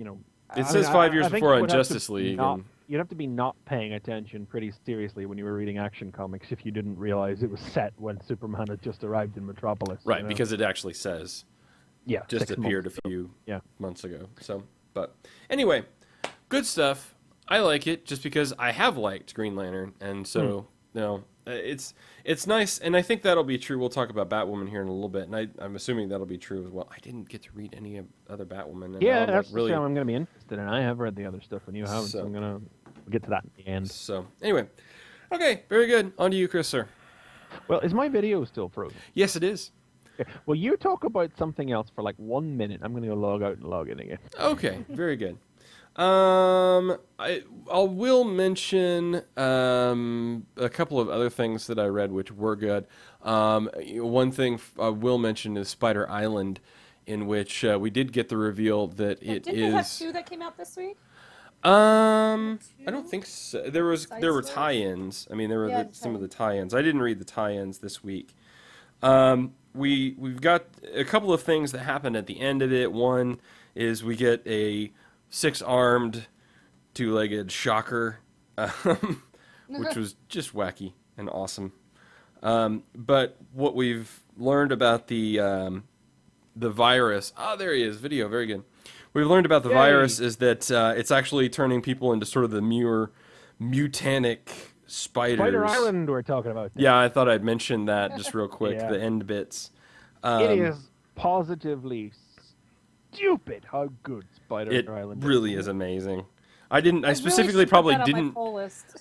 Speaker 2: It says 5 years before on Justice League.
Speaker 3: You'd have to be not paying attention pretty seriously when you were reading Action Comics if you didn't realize it was set when Superman had just arrived in Metropolis.
Speaker 2: Right, because it actually says.
Speaker 3: Yeah,
Speaker 2: just appeared a few months ago. So, but anyway, good stuff. I like it just because I have liked Green Lantern, and so it's nice, and I think that'll be true. We'll talk about Batwoman here in a little bit, and I'm assuming that'll be true as well. I didn't get to read any other Batwoman. And
Speaker 3: Yeah,
Speaker 2: I'm
Speaker 3: that's
Speaker 2: really
Speaker 3: the show I'm going to be interested in. I have read the other stuff, and you haven't, so I'm going to get to that in the end.
Speaker 2: So, anyway. Okay, very good. On to you, Chris, sir.
Speaker 3: Well, is my video still frozen?
Speaker 2: Yes, it is.
Speaker 3: Okay. Well, you talk about something else for like 1 minute. I'm going to go log out and log in again.
Speaker 2: Okay, very good. I will mention a couple of other things that I read which were good. One thing I will mention is Spider Island, in which we did get the reveal that it
Speaker 4: Didn't
Speaker 2: is.
Speaker 4: they have 2 that came out this week?
Speaker 2: I don't think so. There were
Speaker 4: Side
Speaker 2: tie-ins. I mean, there were some of the tie-ins. I didn't read the tie-ins this week. We've got a couple of things that happened at the end of it. One is we get a 6-armed, 2-legged shocker, which was just wacky and awesome. But what we've learned about the virus. Oh, there he is. Video, very good. We've learned about the virus is that it's actually turning people into sort of the more mutanic spiders.
Speaker 3: Spider Island we're talking about.
Speaker 2: Yeah, I thought I'd mention that just real quick, the end bits.
Speaker 3: It is positively stupid how good Spider Island
Speaker 2: is. It really is amazing. I specifically
Speaker 4: really
Speaker 2: probably
Speaker 4: that
Speaker 2: didn't.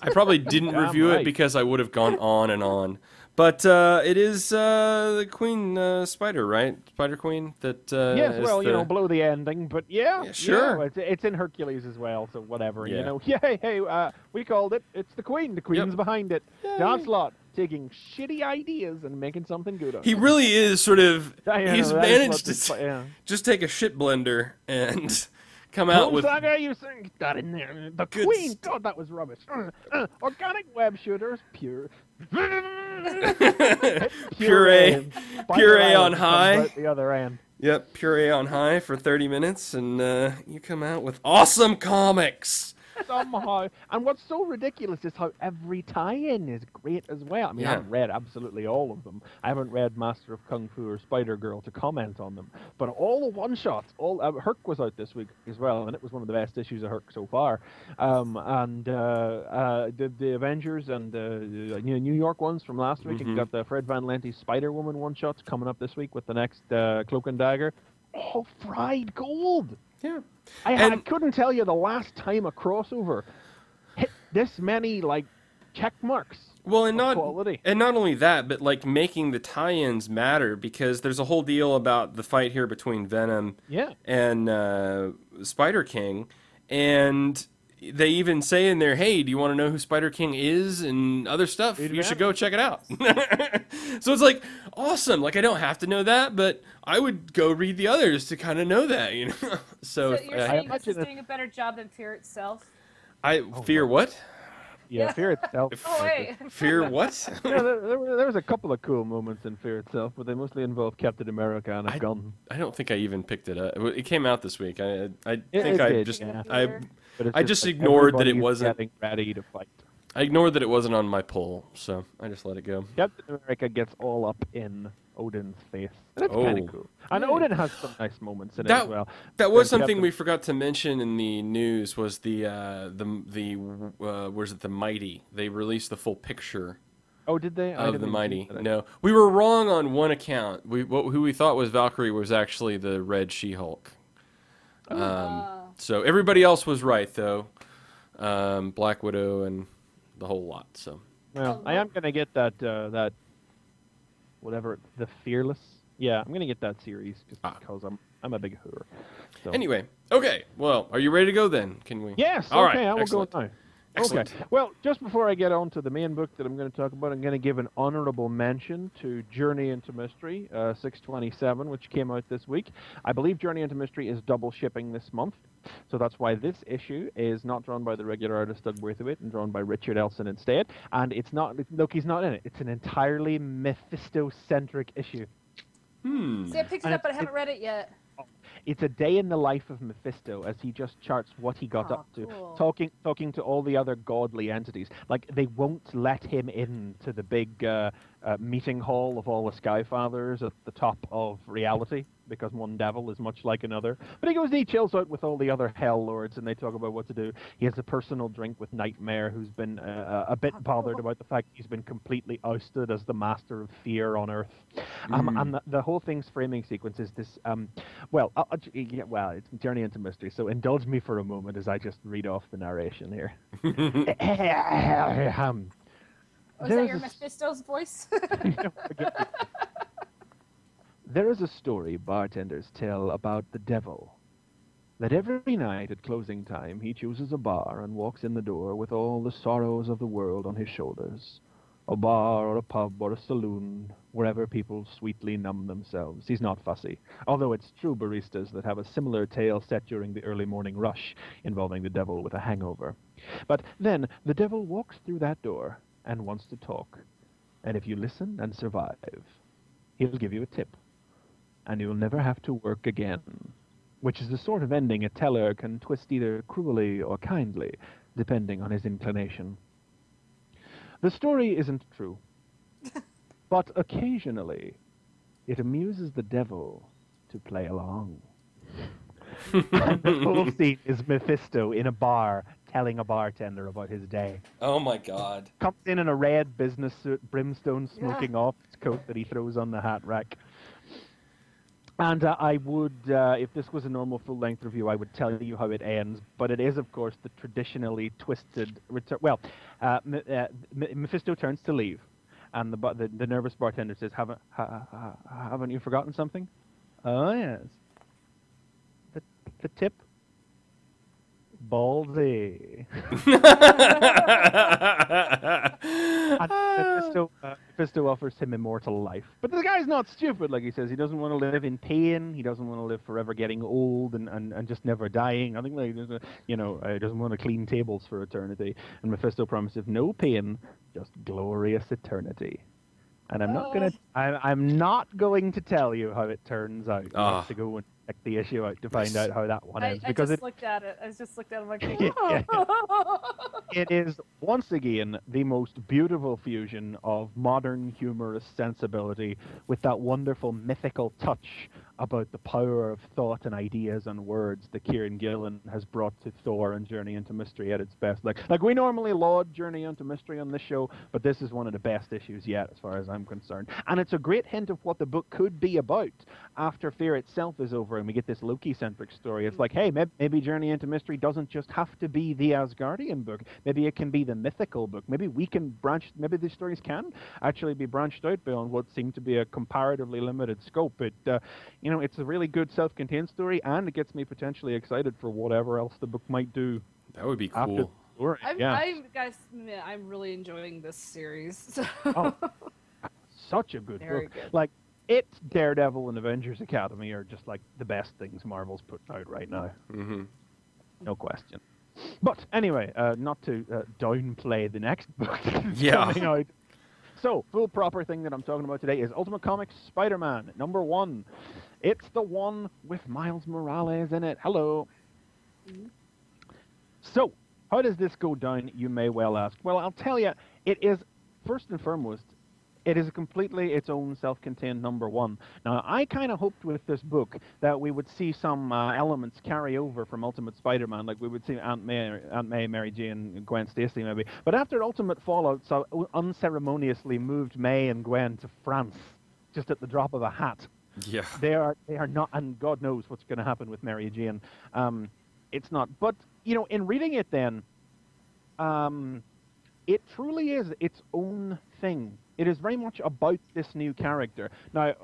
Speaker 2: I probably didn't review it because I would have gone on and on. But it is the Queen Spider, right? Spider Queen. That
Speaker 3: yes, well, you know, below the ending, but yeah
Speaker 2: sure.
Speaker 3: It's in Hercules as well, so whatever.
Speaker 2: Yeah.
Speaker 3: You know, hey, we called it. It's the Queen. The Queen's behind it. Onslaught taking shitty ideas and making something good of it.
Speaker 2: He really is sort of.
Speaker 3: Diana,
Speaker 2: he's managed to just take a shit blender and come out with.
Speaker 3: Saga, you think that in there? The Queen. God, that was rubbish. Organic web shooters, pure.
Speaker 2: Puree on high.
Speaker 3: The other end.
Speaker 2: Yep, puree on high for 30 minutes, and you come out with awesome comics.
Speaker 3: Somehow, and what's so ridiculous is how every tie-in is great as well. I mean, I haven't read absolutely all of them. I haven't read Master of Kung Fu or Spider-Girl to comment on them, but all the one-shots, Herc was out this week as well, and it was one of the best issues of Herc so far. The Avengers and New York ones from last week. You got the Fred Van Lente Spider-Woman one-shots coming up this week with the next Cloak and Dagger. Oh, fried gold!
Speaker 2: Yeah.
Speaker 3: I couldn't tell you the last time a crossover hit this many check marks.
Speaker 2: Well, and not only that, but making the tie-ins matter, because there's a whole deal about the fight here between Venom and Spider King, and they even say in there, "Hey, do you want to know who Spider King is and other stuff? You should go check it out." So it's awesome. I don't have to know that, but I would go read the others to kind of know that, you know.
Speaker 4: So you're saying this is doing a better job than Fear itself?
Speaker 2: Fear what?
Speaker 3: Yeah, Fear itself.
Speaker 2: Fear what?
Speaker 3: Yeah, there was a couple of cool moments in Fear itself, but they mostly involved Captain America and a gun.
Speaker 2: I don't think I even picked it up. It came out this week. I just ignored that it wasn't
Speaker 3: getting ready to fight.
Speaker 2: I ignored that it wasn't on my poll, so I just let it go.
Speaker 3: Captain America gets all up in Odin's face. That's kind of cool. And Odin has some nice moments in it as well.
Speaker 2: That was something we forgot to mention in the news. Was the where's it? The Mighty. They released the full picture.
Speaker 3: Oh, did they?
Speaker 2: Of the Mighty. No, we were wrong on one account. Who we thought was Valkyrie was actually the Red She-Hulk. So everybody else was right, though. Black Widow and the whole lot. So.
Speaker 3: Well, I am gonna get that whatever, the Fearless. Yeah, I'm gonna get that series just because I'm a big hooer. So.
Speaker 2: Anyway, okay. Well, are you ready to go then? Can we?
Speaker 3: Yes.
Speaker 2: All
Speaker 3: okay,
Speaker 2: right.
Speaker 3: I will
Speaker 2: Excellent.
Speaker 3: go now.
Speaker 2: Excellent.
Speaker 3: Okay. Well, just before I get on to the main book that I'm going to talk about, I'm going to give an honorable mention to Journey into Mystery 627, which came out this week. I believe Journey into Mystery is double shipping this month, so that's why this issue is not drawn by the regular artist Doug Braithwaite and drawn by Richard Elson instead. And it's not Loki's not in it. It's an entirely Mephisto-centric issue.
Speaker 4: See, I picked it up, but I haven't read it yet.
Speaker 3: It's a day in the life of Mephisto as he just charts what he got up to, talking to all the other godly entities. They won't let him into the big meeting hall of all the Skyfathers at the top of reality, because one devil is much like another. But he goes and he chills out with all the other Hell Lords, and they talk about what to do. He has a personal drink with Nightmare, who's been a bit bothered about the fact he's been completely ousted as the master of fear on Earth. And the whole thing's framing sequence is this, it's Journey into Mystery, so indulge me for a moment as I just read off the narration here.
Speaker 4: Was that your Mephisto's voice?
Speaker 3: There is a story bartenders tell about the devil, that every night at closing time he chooses a bar and walks in the door with all the sorrows of the world on his shoulders. A bar or a pub or a saloon, wherever people sweetly numb themselves. He's not fussy, although it's true baristas that have a similar tale set during the early morning rush involving the devil with a hangover. But then the devil walks through that door and wants to talk. And if you listen and survive, he'll give you a tip. And you'll never have to work again. Which is the sort of ending a teller can twist either cruelly or kindly, depending on his inclination. The story isn't true. But occasionally, it amuses the devil to play along. And the whole scene is Mephisto in a bar telling a bartender about his day.
Speaker 2: Oh my God.
Speaker 3: Comes in a red business suit, brimstone smoking off his coat that he throws on the hat rack. And I would, if this was a normal full-length review, I would tell you how it ends. But it is, of course, the traditionally twisted return. Well, Mephisto turns to leave, and the nervous bartender says, "Haven't you forgotten something?" "Oh yes, the tip." Ballsy. Mephisto offers him immortal life. But the guy's not stupid, like he says. He doesn't want to live in pain. He doesn't want to live forever getting old and just never dying. I think he doesn't want to clean tables for eternity. And Mephisto promises no pain, just glorious eternity. And I'm not going to tell you how it turns out. You have to go and check the issue out to find out how that one ends.
Speaker 4: I just looked at it. Like,
Speaker 3: it is once again the most beautiful fusion of modern humorous sensibility with that wonderful mythical touch about the power of thought and ideas and words that Kieran Gillen has brought to Thor and Journey into Mystery at its best. Like we normally laud Journey into Mystery on this show, but this is one of the best issues yet, as far as I'm concerned. And it's a great hint of what the book could be about after Fear itself is over and we get this Loki-centric story. It's like, hey, maybe Journey into Mystery doesn't just have to be the Asgardian book. Maybe it can be the mythical book. Maybe maybe these stories can actually be branched out beyond what seemed to be a comparatively limited scope. It's a really good self-contained story, and it gets me potentially excited for whatever else the book might do.
Speaker 2: That would be cool.
Speaker 4: I'm really enjoying this series.
Speaker 3: Oh, such a good
Speaker 4: Very
Speaker 3: book.
Speaker 4: good.
Speaker 3: Like, it, Daredevil, and Avengers Academy are just like the best things Marvel's putting out right now.
Speaker 2: Mm-hmm.
Speaker 3: No question. But anyway, not to downplay the next book coming out. So, full proper thing that I'm talking about today is Ultimate Comics Spider-Man, #1. It's the one with Miles Morales in it. Hello. Mm-hmm. So, how does this go down, you may well ask? Well, I'll tell you, it is, first and foremost, it is completely its own self-contained #1. Now, I kind of hoped with this book that we would see some elements carry over from Ultimate Spider-Man, like we would see Aunt May, Mary Jane, Gwen Stacy maybe. But after Ultimate Fallout so unceremoniously moved May and Gwen to France, just at the drop of a hat.
Speaker 2: Yeah.
Speaker 3: They are not, and God knows what's going to happen with Mary Jane. It's not. But, in reading it then, it truly is its own thing. It is very much about this new character. Now,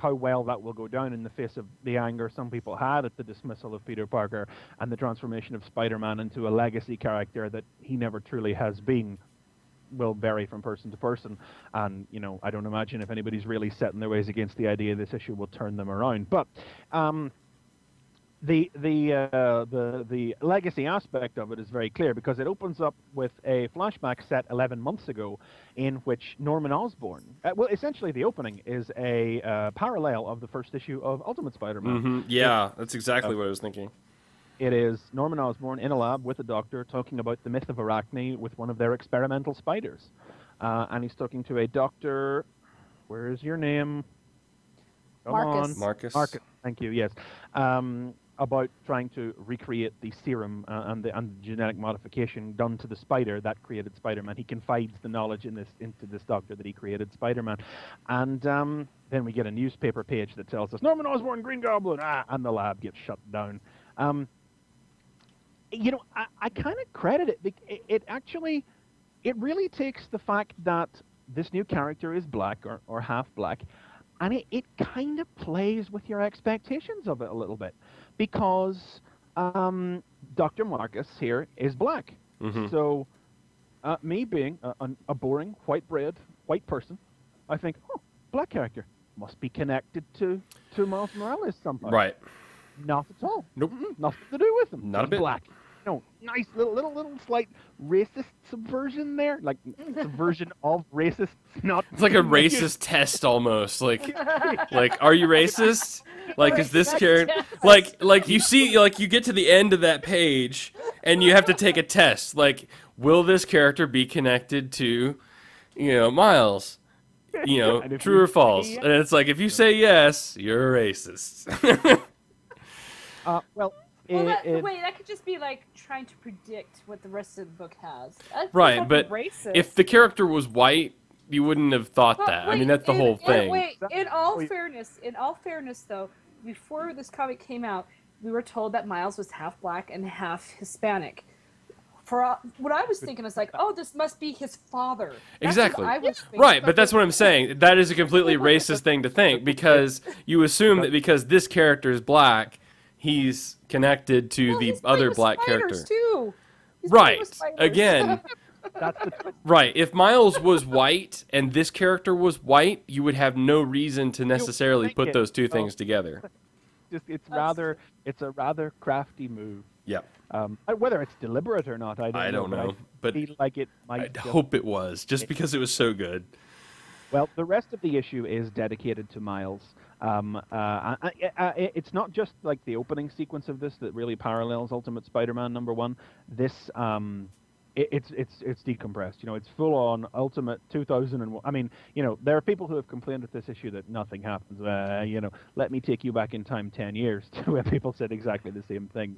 Speaker 3: how well that will go down in the face of the anger some people had at the dismissal of Peter Parker and the transformation of Spider-Man into a legacy character that he never truly has been will vary from person to person. And, I don't imagine if anybody's really set in their ways against the idea this issue will turn them around. But the legacy aspect of it is very clear because it opens up with a flashback set 11 months ago in which Norman Osborn, essentially the opening is a parallel of the first issue of Ultimate Spider-Man.
Speaker 2: Mm-hmm. Yeah, that's exactly what I was thinking.
Speaker 3: It is Norman Osborn in a lab with a doctor talking about the myth of Arachne with one of their experimental spiders. And he's talking to a doctor, where is your name? Come
Speaker 4: Marcus.
Speaker 3: on.
Speaker 2: Marcus.
Speaker 3: Marcus. Thank you. Yes. About trying to recreate the serum and the genetic modification done to the spider that created Spider-Man. He confides the knowledge into this doctor that he created Spider-Man, and then we get a newspaper page that tells us Norman Osborn, Green Goblin, and the lab gets shut down. You know, I kind of credit it. It actually, it really takes the fact that this new character is black or half black, and it kind of plays with your expectations of it a little bit, because Dr. Marcus here is black.
Speaker 2: Mm-hmm.
Speaker 3: So me being a boring, white-bread, white person, I think, oh, black character must be connected to Miles Morales somehow.
Speaker 2: Right.
Speaker 3: Not at all.
Speaker 2: Nope.
Speaker 3: Nothing to do with him.
Speaker 2: Not a
Speaker 3: He's
Speaker 2: bit.
Speaker 3: black. No, nice little slight racist subversion there, like subversion of racists. Not.
Speaker 2: It's like a racist test almost. Like, are you racist? Like, is this character like you see, like you get to the end of that page and you have to take a test. Like, will this character be connected to, Miles? True or false? And it's like, if you say yes, you're a racist.
Speaker 3: Well,
Speaker 4: wait, that could just be like trying to predict what the rest of the book has. That's
Speaker 2: right, but
Speaker 4: racist.
Speaker 2: if the character was white, you wouldn't have thought that.
Speaker 4: Wait,
Speaker 2: I mean, that's the whole thing.
Speaker 4: In all fairness, though, before this comic came out, we were told that Miles was half black and half Hispanic. What I was thinking is like, oh, this must be his father. That's
Speaker 2: exactly.
Speaker 4: what I was thinking.
Speaker 2: Right, but that's what I'm saying. That is a completely racist thing to think, because you assume that because this character is black, he's connected to the other black character.
Speaker 4: Too.
Speaker 2: Right. Again.
Speaker 3: That's the
Speaker 2: Right. If Miles was white and this character was white, you would have no reason to necessarily put those two things together.
Speaker 3: it's a rather crafty move.
Speaker 2: Yeah.
Speaker 3: Whether it's deliberate or not, I don't know.
Speaker 2: But
Speaker 3: I feel like it might.
Speaker 2: I hope it was, just because it was so good.
Speaker 3: Well, the rest of the issue is dedicated to Miles. It's not just like the opening sequence of this that really parallels Ultimate Spider-Man #1. This it's decompressed. It's full on Ultimate 2001. I mean, there are people who have complained with this issue that nothing happens. Let me take you back in time 10 years to where people said exactly the same thing.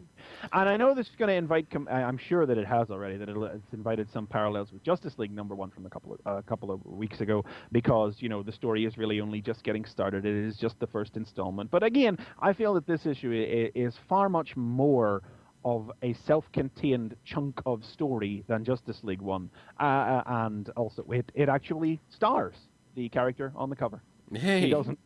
Speaker 3: And I know this is going to invite. I'm sure that it has already. That it's invited some parallels with Justice League #1 from a couple of weeks ago, because the story is really only just getting started. It is just the first installment. But again, I feel that this issue is far much more of a self-contained chunk of story than Justice League 1, and also it actually stars the character on the cover.
Speaker 2: Hey.
Speaker 3: He doesn't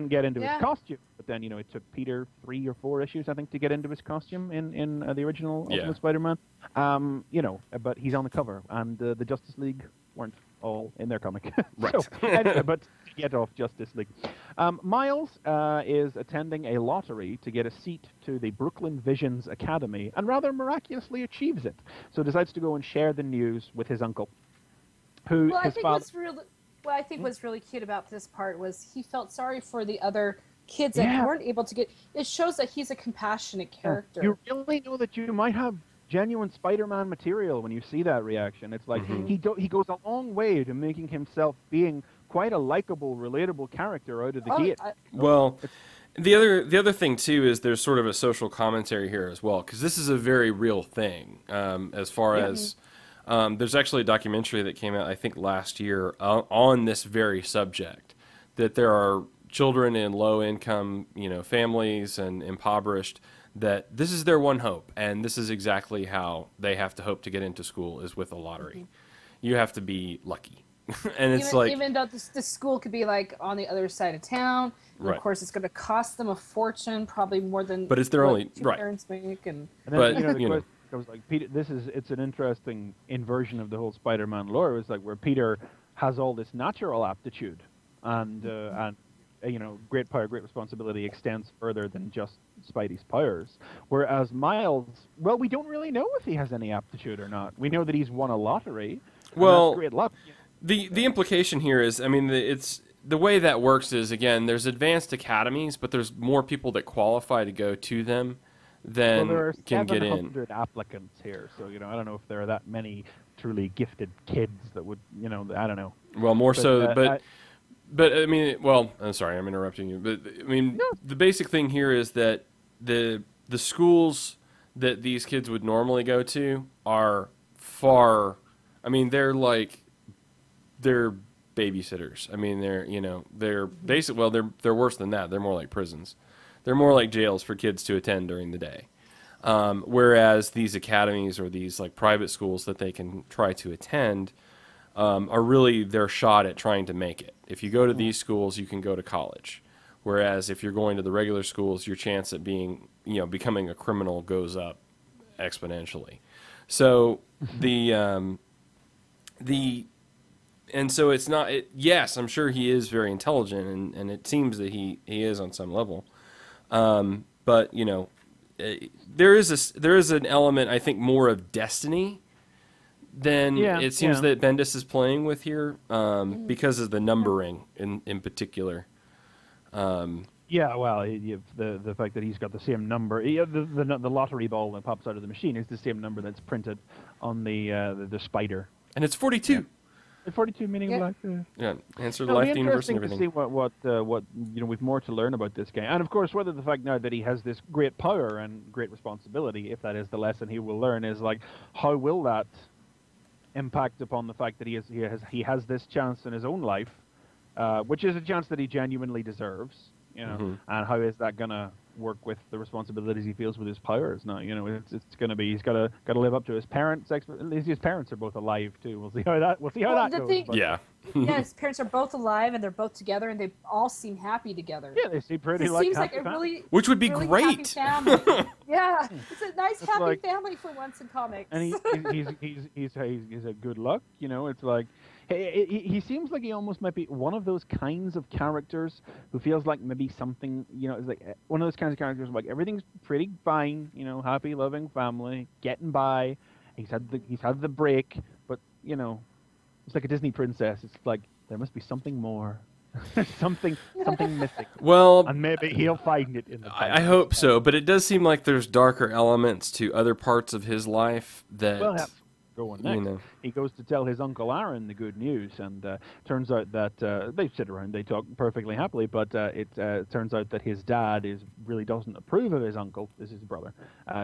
Speaker 3: get into his costume, but then it took Peter 3 or 4 issues, I think, to get into his costume in the original Ultimate Spider-Man. But he's on the cover, and the Justice League weren't all in their comic.
Speaker 2: Right.
Speaker 3: So, anyway, but to get off Justice League. Miles is attending a lottery to get a seat to the Brooklyn Visions Academy, and rather miraculously achieves it. So decides to go and share the news with his uncle, who his father...
Speaker 4: What I think was really cute about this part was he felt sorry for the other kids that weren't able to get... It shows that he's a compassionate character.
Speaker 3: You really know that you might have genuine Spider-Man material when you see that reaction. It's like he goes a long way to making himself being quite a likable, relatable character out of the gate.
Speaker 2: Well, the other thing too is there's sort of a social commentary here as well, because this is a very real thing. As far as there's actually a documentary that came out, I think, last year on this very subject, that there are children in low-income, families and impoverished, that this is their one hope, and this is exactly how they have to hope to get into school, is with a lottery. You have to be lucky. And it's
Speaker 4: even though the school could be like on the other side of town,
Speaker 2: right.
Speaker 4: Of course it's going to cost them a fortune, probably more than
Speaker 2: but it's their only
Speaker 4: parents make. And
Speaker 3: then,
Speaker 2: but
Speaker 3: the question was like, Peter, it's an interesting inversion of the whole Spider-Man lore. It's like where Peter has all this natural aptitude, and great power, great responsibility extends further than just Spidey's powers. Whereas Miles, well, we don't really know if he has any aptitude or not. We know that he's won a lottery.
Speaker 2: Well,
Speaker 3: that's great luck.
Speaker 2: The implication here is, I mean, it's the way that works is, again, there's advanced academies, but there's more people that qualify to go to them than can get in.
Speaker 3: There are 700 applicants here, so I don't know if there are that many truly gifted kids that would, I don't know.
Speaker 2: Well, more so, but But I mean, well, I'm sorry, I'm interrupting you. But I mean, the basic thing here is that the schools that these kids would normally go to are far. I mean, they're babysitters. I mean, they're basic. Well, they're worse than that. They're more like prisons. They're more like jails for kids to attend during the day. Whereas these academies or these like private schools that they can try to attend are really their shot at trying to make it. If you go to these schools, you can go to college. Whereas if you're going to the regular schools, your chance at becoming a criminal goes up exponentially. So and so it's not. Yes, I'm sure he is very intelligent, and it seems that he is on some level. But there is an element, I think, more of destiny than it seems that Bendis is playing with here, because of the numbering in particular.
Speaker 3: Yeah, well, the fact that he's got the same number, the lottery ball that pops out of the machine is the same number that's printed on the spider,
Speaker 2: and it's 42.
Speaker 3: Yeah. 42 meaning black.
Speaker 2: Yeah, answer the life, the universe, and everything.
Speaker 3: To see what we've more to learn about this guy, and of course, whether the fact now that he has this great power and great responsibility, if that is the lesson he will learn, is like how will that impact upon the fact that he has this chance in his own life, which is a chance that he genuinely deserves, and how is that gonna work with the responsibilities he feels with his powers now? It's gonna be he's gotta live up to his parents. His parents are both alive too. We'll see how that goes.
Speaker 2: Yeah.
Speaker 4: Yeah, his parents are both alive and they're both together and they all seem happy together.
Speaker 3: Yeah, they seem pretty
Speaker 4: It seems like a really,
Speaker 2: which would be
Speaker 4: really
Speaker 2: great.
Speaker 4: Happy family. Yeah, it's a nice happy
Speaker 3: like,
Speaker 4: family for once in comics.
Speaker 3: And he's a good luck. It's like he seems like he almost might be one of those kinds of characters who feels like maybe something. Is like one of those kinds of characters like everything's pretty fine. Happy, loving family, getting by. He's had the break, but it's like a Disney princess. It's like there must be something more, something missing.
Speaker 2: Well,
Speaker 3: and maybe he'll find it in the.
Speaker 2: I hope so, but it does seem like there's darker elements to other parts of his life that.
Speaker 3: Well, go on next. He goes to tell his uncle Aaron the good news, and turns out that they sit around, they talk perfectly happily, but it turns out that his dad really doesn't approve of his uncle. This is his brother,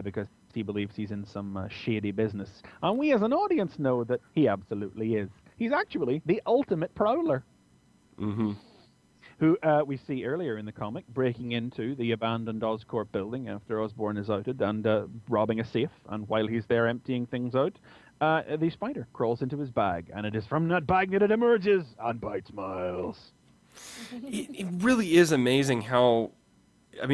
Speaker 3: because he believes he's in some shady business, and we as an audience know that he absolutely is. He's actually the ultimate prowler.
Speaker 2: Mm-hmm.
Speaker 3: Who we see earlier in the comic breaking into the abandoned Oscorp building after Osborn is outed and robbing a safe. And while he's there emptying things out, the spider crawls into his bag. And it is from that bag that it emerges and bites Miles.
Speaker 2: It really is amazing how,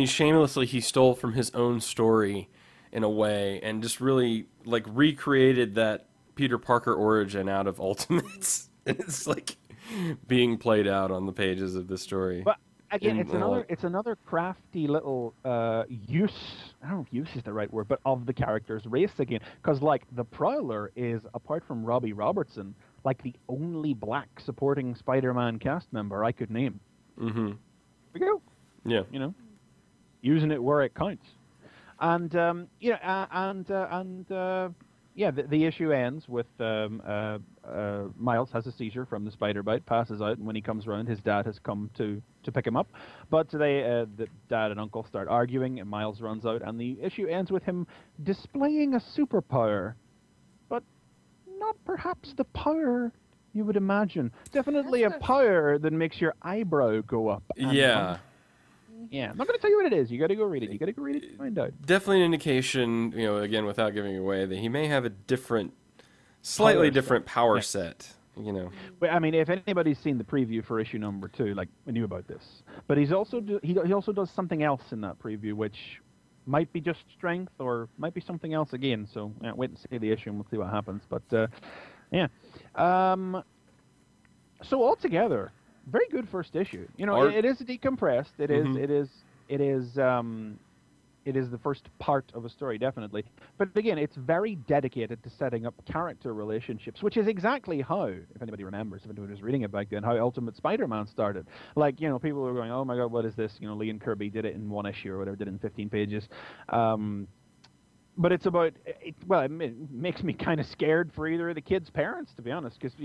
Speaker 2: shamelessly he stole from his own story in a way and just really recreated that Peter Parker origin out of Ultimates. It's being played out on the pages of the story.
Speaker 3: But again, it's another crafty little use. I don't know if use is the right word, but of the character's race again, because the Prowler is, apart from Robbie Robertson, the only black supporting Spider-Man cast member I could name.
Speaker 2: Mm-hmm.
Speaker 3: We go.
Speaker 2: Yeah.
Speaker 3: Using it where it counts, and the issue ends with Miles has a seizure from the spider bite, passes out, and when he comes around, his dad has come to pick him up. But the dad and uncle start arguing, and Miles runs out, and the issue ends with him displaying a superpower, but not perhaps the power you would imagine. Definitely a power that makes your eyebrow go up.
Speaker 2: Yeah.
Speaker 3: Yeah, I'm not going to tell you what it is. You got to go read it. You got to go read it to find out.
Speaker 2: Definitely an indication, again, without giving away, that he may have a slightly different power set.
Speaker 3: But if anybody's seen the preview for issue number 2, we knew about this. But he also does something else in that preview, which might be just strength or might be something else again. So wait and see the issue, and we'll see what happens. But yeah. So altogether, very good first issue. It is decompressed. It is the first part of a story, definitely. But again, it's very dedicated to setting up character relationships, which is exactly how, if anybody remembers, if anybody was reading it back then, how Ultimate Spider-Man started. People were going, oh my God, what is this? Lee and Kirby did it in one issue or whatever, did it in 15 pages. But it's about it makes me kind of scared for either of the kids' parents, to be honest, because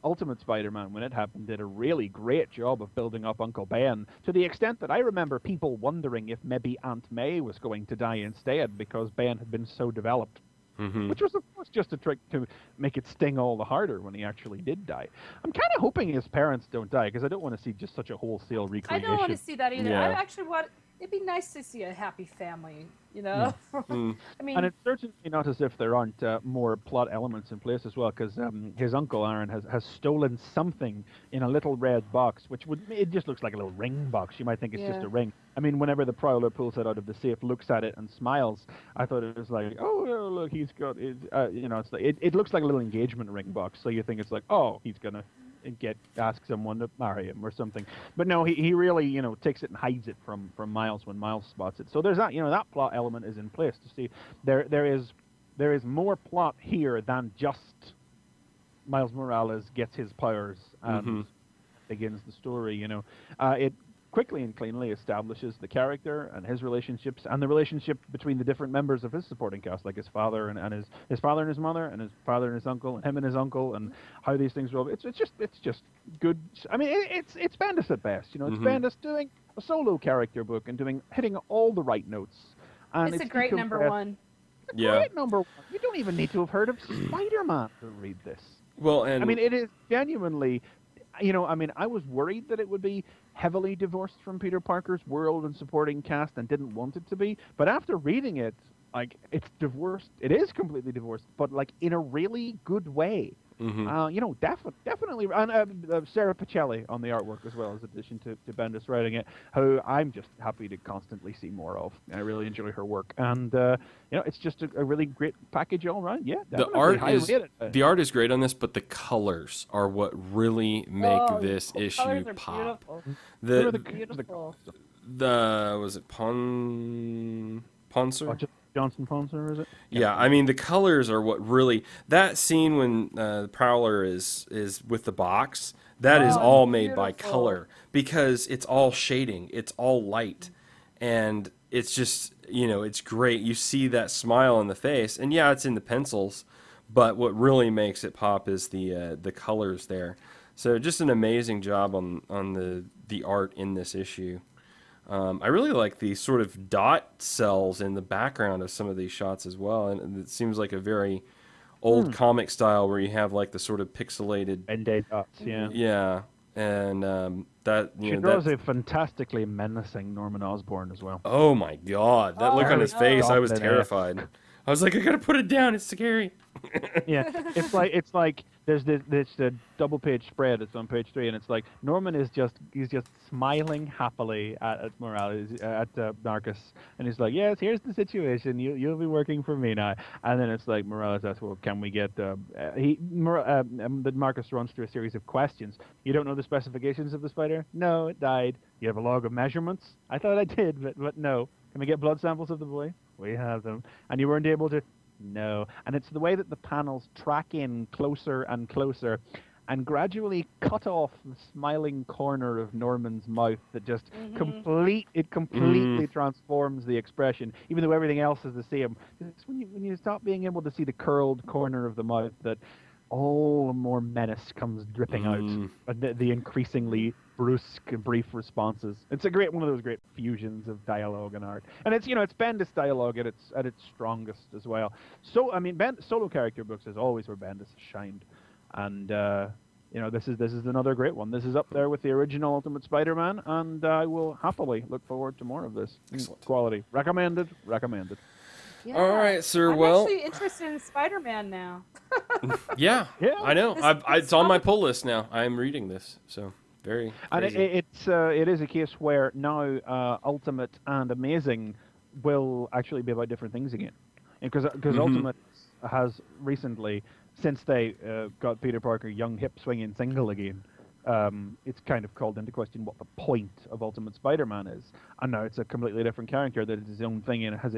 Speaker 3: Ultimate Spider-Man, when it happened, did a really great job of building up Uncle Ben to the extent that I remember people wondering if maybe Aunt May was going to die instead because Ben had been so developed.
Speaker 2: Mm-hmm.
Speaker 3: Which was, of course, just a trick to make it sting all the harder when he actually did die. I'm kind of hoping his parents don't die because I don't want to see just such a wholesale
Speaker 4: I
Speaker 3: recreation.
Speaker 4: don't want to see that either.
Speaker 2: Yeah.
Speaker 4: I actually want. It'd be nice to see a happy family, you know.
Speaker 2: Mm.
Speaker 4: I mean,
Speaker 3: And it's certainly not as if there aren't more plot elements in place as well, because his uncle Aaron has stolen something in a little red box, it just looks like a little ring box. You might think it's just a ring. I mean, whenever the Prowler pulls it out of the safe, looks at it and smiles, I thought it was like, oh look, he's got it. It's like it looks like a little engagement ring box. So you think it's like, oh, he's gonna ask someone to marry him or something. But no, he really takes it and hides it from Miles when Miles spots it. So there's that that plot element is in place to see there is more plot here than just Miles Morales gets his powers and begins the story. It quickly and cleanly establishes the character and his relationships and the relationship between the different members of his supporting cast, like his father and his father and his mother and his father and his uncle and him and his uncle and how these things roll. It's just good. I mean, it's Bendis at best. It's Bendis doing a solo character book and hitting all the right notes. And
Speaker 4: it's a great number one.
Speaker 3: Great number one. You don't even need to have heard of Spider-Man to read this.
Speaker 2: Well, and
Speaker 3: I mean, it is genuinely. I was worried that it would be heavily divorced from Peter Parker's world and supporting cast and didn't want it to be. But after reading it, like, it's divorced. It is completely divorced, but like in a really good way. Definitely. And Sarah Pacelli on the artwork as well, as addition to Bendis writing it, who I'm just happy to constantly see more of. I really enjoy her work, and it's just a really great package all around. Yeah,
Speaker 2: the art is great on this, but the colors are what really make this issue pop.
Speaker 4: Beautiful.
Speaker 2: The
Speaker 4: Beautiful.
Speaker 2: was it Ponser?
Speaker 3: Johnson Ponser, is it?
Speaker 2: Yeah, I mean the colors are what really. That scene when the Prowler is with the box, that is all made by color because it's all shading, it's all light, and it's just it's great. You see that smile on the face, and yeah, it's in the pencils, but what really makes it pop is the colors there. So just an amazing job on the art in this issue. I really like the sort of dot cells in the background of some of these shots as well, and it seems like a very old comic style where you have like the sort of pixelated
Speaker 3: end-day dots.
Speaker 2: Yeah, and that
Speaker 3: she draws a fantastically menacing Norman Osborn as well.
Speaker 2: Oh my God, that look on his face! I was terrified. I was like, I gotta put it down. It's scary.
Speaker 3: Yeah, it's like there's the double page spread. It's on page 3, and it's like Norman is just smiling happily at Morales at Marcus, and he's like, yes, here's the situation. You'll be working for me now. And then it's like Morales asks, well, can we get Marcus runs through a series of questions. You don't know the specifications of the spider? No, it died. You have a log of measurements? I thought I did, but no. Can we get blood samples of the boy? We have them. And you weren't able to? No. And it's the way that the panels track in closer and closer and gradually cut off the smiling corner of Norman's mouth that just completely transforms the expression, even though everything else is the same. It's when you stop being able to see the curled corner of the mouth that all the more menace comes dripping out, and the increasingly brusque and brief responses. It's one of those great fusions of dialogue and art, and it's Bendis dialogue at its strongest as well. So I mean, solo character books is always where Bendis has shined, and this is another great one. This is up there with the original Ultimate Spider-Man, and I will happily look forward to more of this.
Speaker 2: Excellent.
Speaker 3: Quality. Recommended.
Speaker 4: Yeah.
Speaker 2: All right, sir.
Speaker 4: I'm actually interested in Spider-Man now.
Speaker 2: yeah, I know. It's on my
Speaker 4: comic-
Speaker 2: pull list now. I am reading this, so very crazy.
Speaker 3: And it is a case where now Ultimate and Amazing will actually be about different things again, because Ultimate has recently, since they got Peter Parker young, hip swinging single again. It's kind of called into question what the point of Ultimate Spider-Man is, and now it's a completely different character that is its own thing and has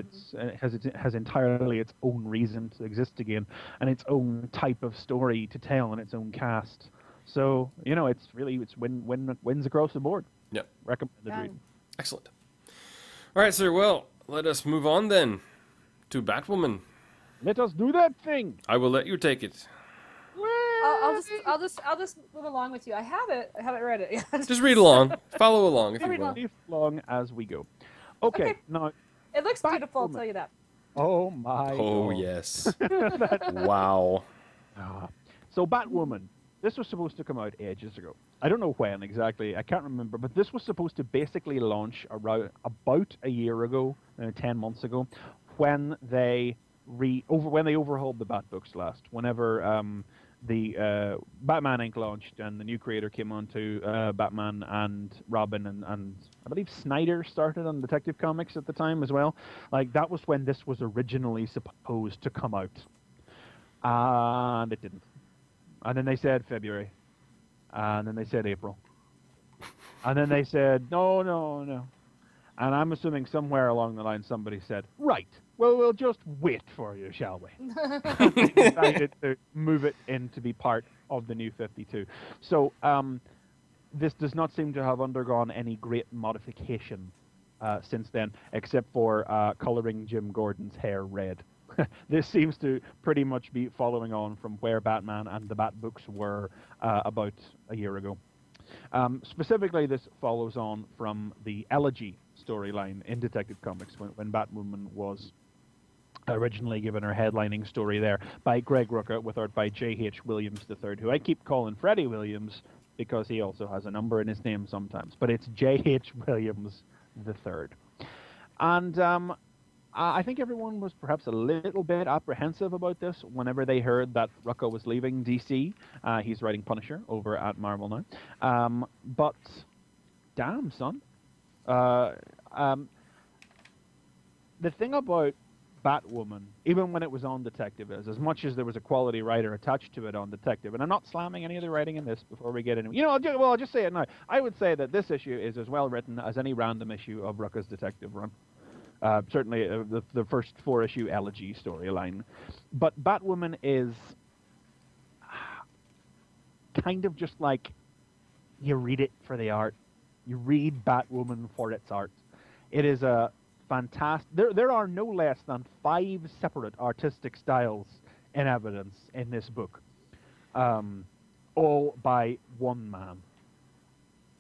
Speaker 3: entirely its own reason to exist again, and its own type of story to tell, and its own cast. So it's wins across the board.
Speaker 2: Yep.
Speaker 3: Recommended reading.
Speaker 2: Excellent. All right, sir. Well, let us move on then to Batwoman.
Speaker 3: Let us do that thing.
Speaker 2: I will let you take it.
Speaker 4: I'll just move along with you. I haven't read it yet.
Speaker 2: Just read along. Follow along if you will.
Speaker 3: Read along as we go. Okay. Now
Speaker 4: it looks beautiful, I'll tell you that.
Speaker 3: Oh my
Speaker 2: Oh,
Speaker 3: God.
Speaker 2: yes. Wow.
Speaker 3: So Batwoman, this was supposed to come out ages ago. I don't know when exactly, I can't remember, but this was supposed to basically launch around about a year ago, 10 months ago, when they overhauled the Bat books last. Whenever the Batman Inc. launched and the new creator came on to Batman and Robin and I believe Snyder started on Detective Comics at the time as well. Like, that was when this was originally supposed to come out. And it didn't. And then they said February. And then they said April. And then they said, no. And I'm assuming somewhere along the line somebody said, right, well, we'll just wait for you, shall we? They decided to move it in to be part of the new 52. So this does not seem to have undergone any great modification since then, except for coloring Jim Gordon's hair red. This seems to pretty much be following on from where Batman and the Bat books were about a year ago. Specifically, this follows on from the Elegy storyline in Detective Comics when Batwoman was originally given her headlining story there by Greg Rucka with art by J.H. Williams III, who I keep calling Freddie Williams because he also has a number in his name sometimes, but it's J.H. Williams III. And I think everyone was perhaps a little bit apprehensive about this whenever they heard that Rucka was leaving DC. He's writing Punisher over at Marvel now. But damn, son. The thing about Batwoman, even when it was on Detective, is as much as there was a quality writer attached to it on Detective, and I'm not slamming any of the writing in this before we get into it. I'll just say it now. I would say that this issue is as well written as any random issue of Rucka's Detective run. Certainly the first 4-issue Elegy storyline. But Batwoman is kind of just like you read it for the art. You read Batwoman for its art. It is a fantastic... There are no less than 5 separate artistic styles in evidence in this book. All by one man,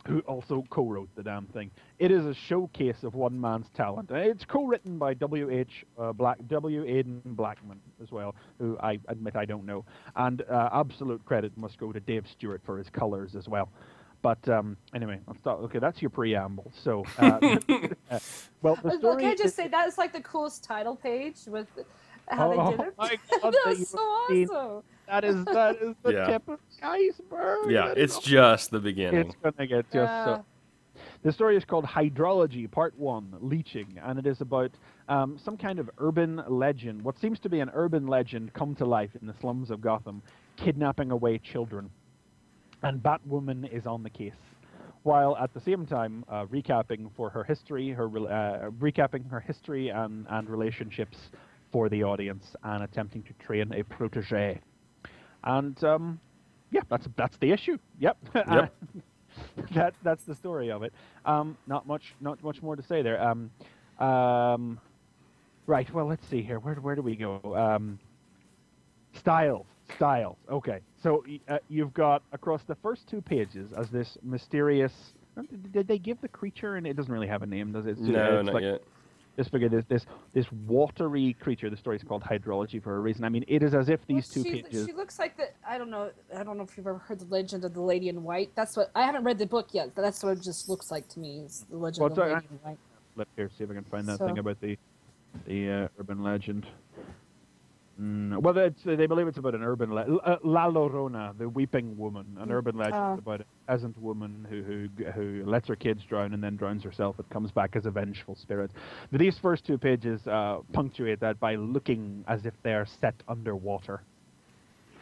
Speaker 3: who also co-wrote the damn thing. It is a showcase of one man's talent. It's co-written by W. Aidan Blackman as well, who I admit I don't know. And absolute credit must go to Dave Stewart for his colors as well. But anyway, I'll start. Okay, that's your preamble. So, well, the story.
Speaker 4: Can I just say that is like the coolest title page with how they did it?
Speaker 3: My God,
Speaker 4: That's so awesome.
Speaker 3: That is the tip of the iceberg.
Speaker 2: Yeah, it's just the beginning.
Speaker 3: It's gonna get just so. The story is called Hydrology, Part 1, Leeching, and it is about some kind of urban legend, what seems to be an urban legend come to life in the slums of Gotham, kidnapping away children. And Batwoman is on the case, while at the same time recapping her history and relationships for the audience, and attempting to train a protege. And yeah, that's the issue. Yep. That's the story of it. Not much more to say there. Right. Well, let's see here. Where do we go? Styles. Okay. So you've got across the first 2 pages as this mysterious. Did they give the creature? And it doesn't really have a name, does it?
Speaker 2: No, not yet.
Speaker 3: Just figure this watery creature. The story is called Hydrology for a reason. I mean, it is as if these 2 pages.
Speaker 4: She looks like the. I don't know if you've ever heard the Legend of the Lady in White. That's what I haven't read the book yet. But that's what it just looks like to me. Is the Legend of the Lady in White.
Speaker 3: Let me see if I can find that thing about the urban legend. Well, they believe it's about an urban La Llorona, the weeping woman, an urban legend about a peasant woman who lets her kids drown and then drowns herself. It comes back as a vengeful spirit. But these first 2 pages punctuate that by looking as if they are set underwater.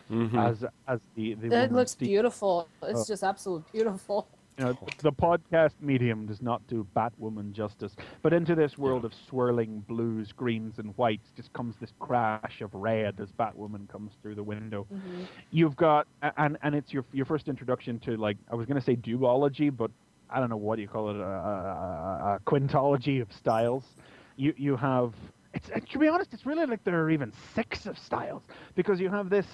Speaker 2: Mm-hmm.
Speaker 3: As the
Speaker 4: it looks beautiful. It's just absolutely beautiful.
Speaker 3: You know, the podcast medium does not do Batwoman justice, but into this world of swirling blues, greens, and whites just comes this crash of red as Batwoman comes through the window. Mm-hmm. You've got, and it's your first introduction to, like, I was going to say duology, but I don't know what you call it, a quintology of styles. You have, it's to be honest, it's really like there are even 6 of styles, because you have this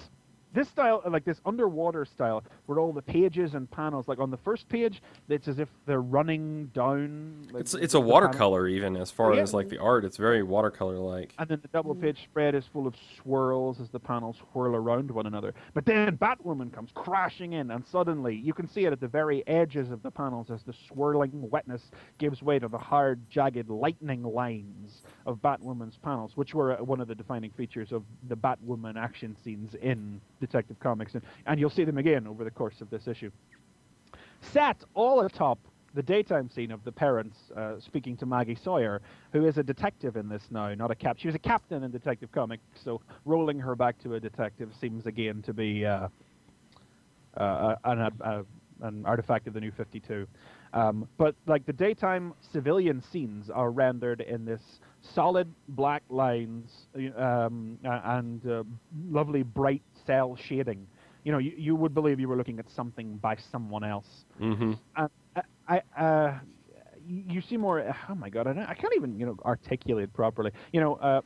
Speaker 3: style, like this underwater style, where all the pages and panels, like on the first page, it's as if they're running down. Like,
Speaker 2: It's a watercolor even as far as like the art. It's very watercolor like.
Speaker 3: And then the double page spread is full of swirls as the panels whirl around one another. But then Batwoman comes crashing in, and suddenly you can see it at the very edges of the panels as the swirling wetness gives way to the hard, jagged lightning lines of Batwoman's panels, which were one of the defining features of the Batwoman action scenes in Detective Comics, and you'll see them again over the course of this issue. Set all atop the daytime scene of the parents speaking to Maggie Sawyer, who is a detective in this now, not a cap. She was a captain in Detective Comics, so rolling her back to a detective seems again to be an artifact of the New 52. But like the daytime civilian scenes are rendered in this solid black lines and lovely bright cell shading. You know, you would believe you were looking at something by someone else.
Speaker 2: Mm-hmm.
Speaker 3: You see more. Oh my God, I can't even articulate properly.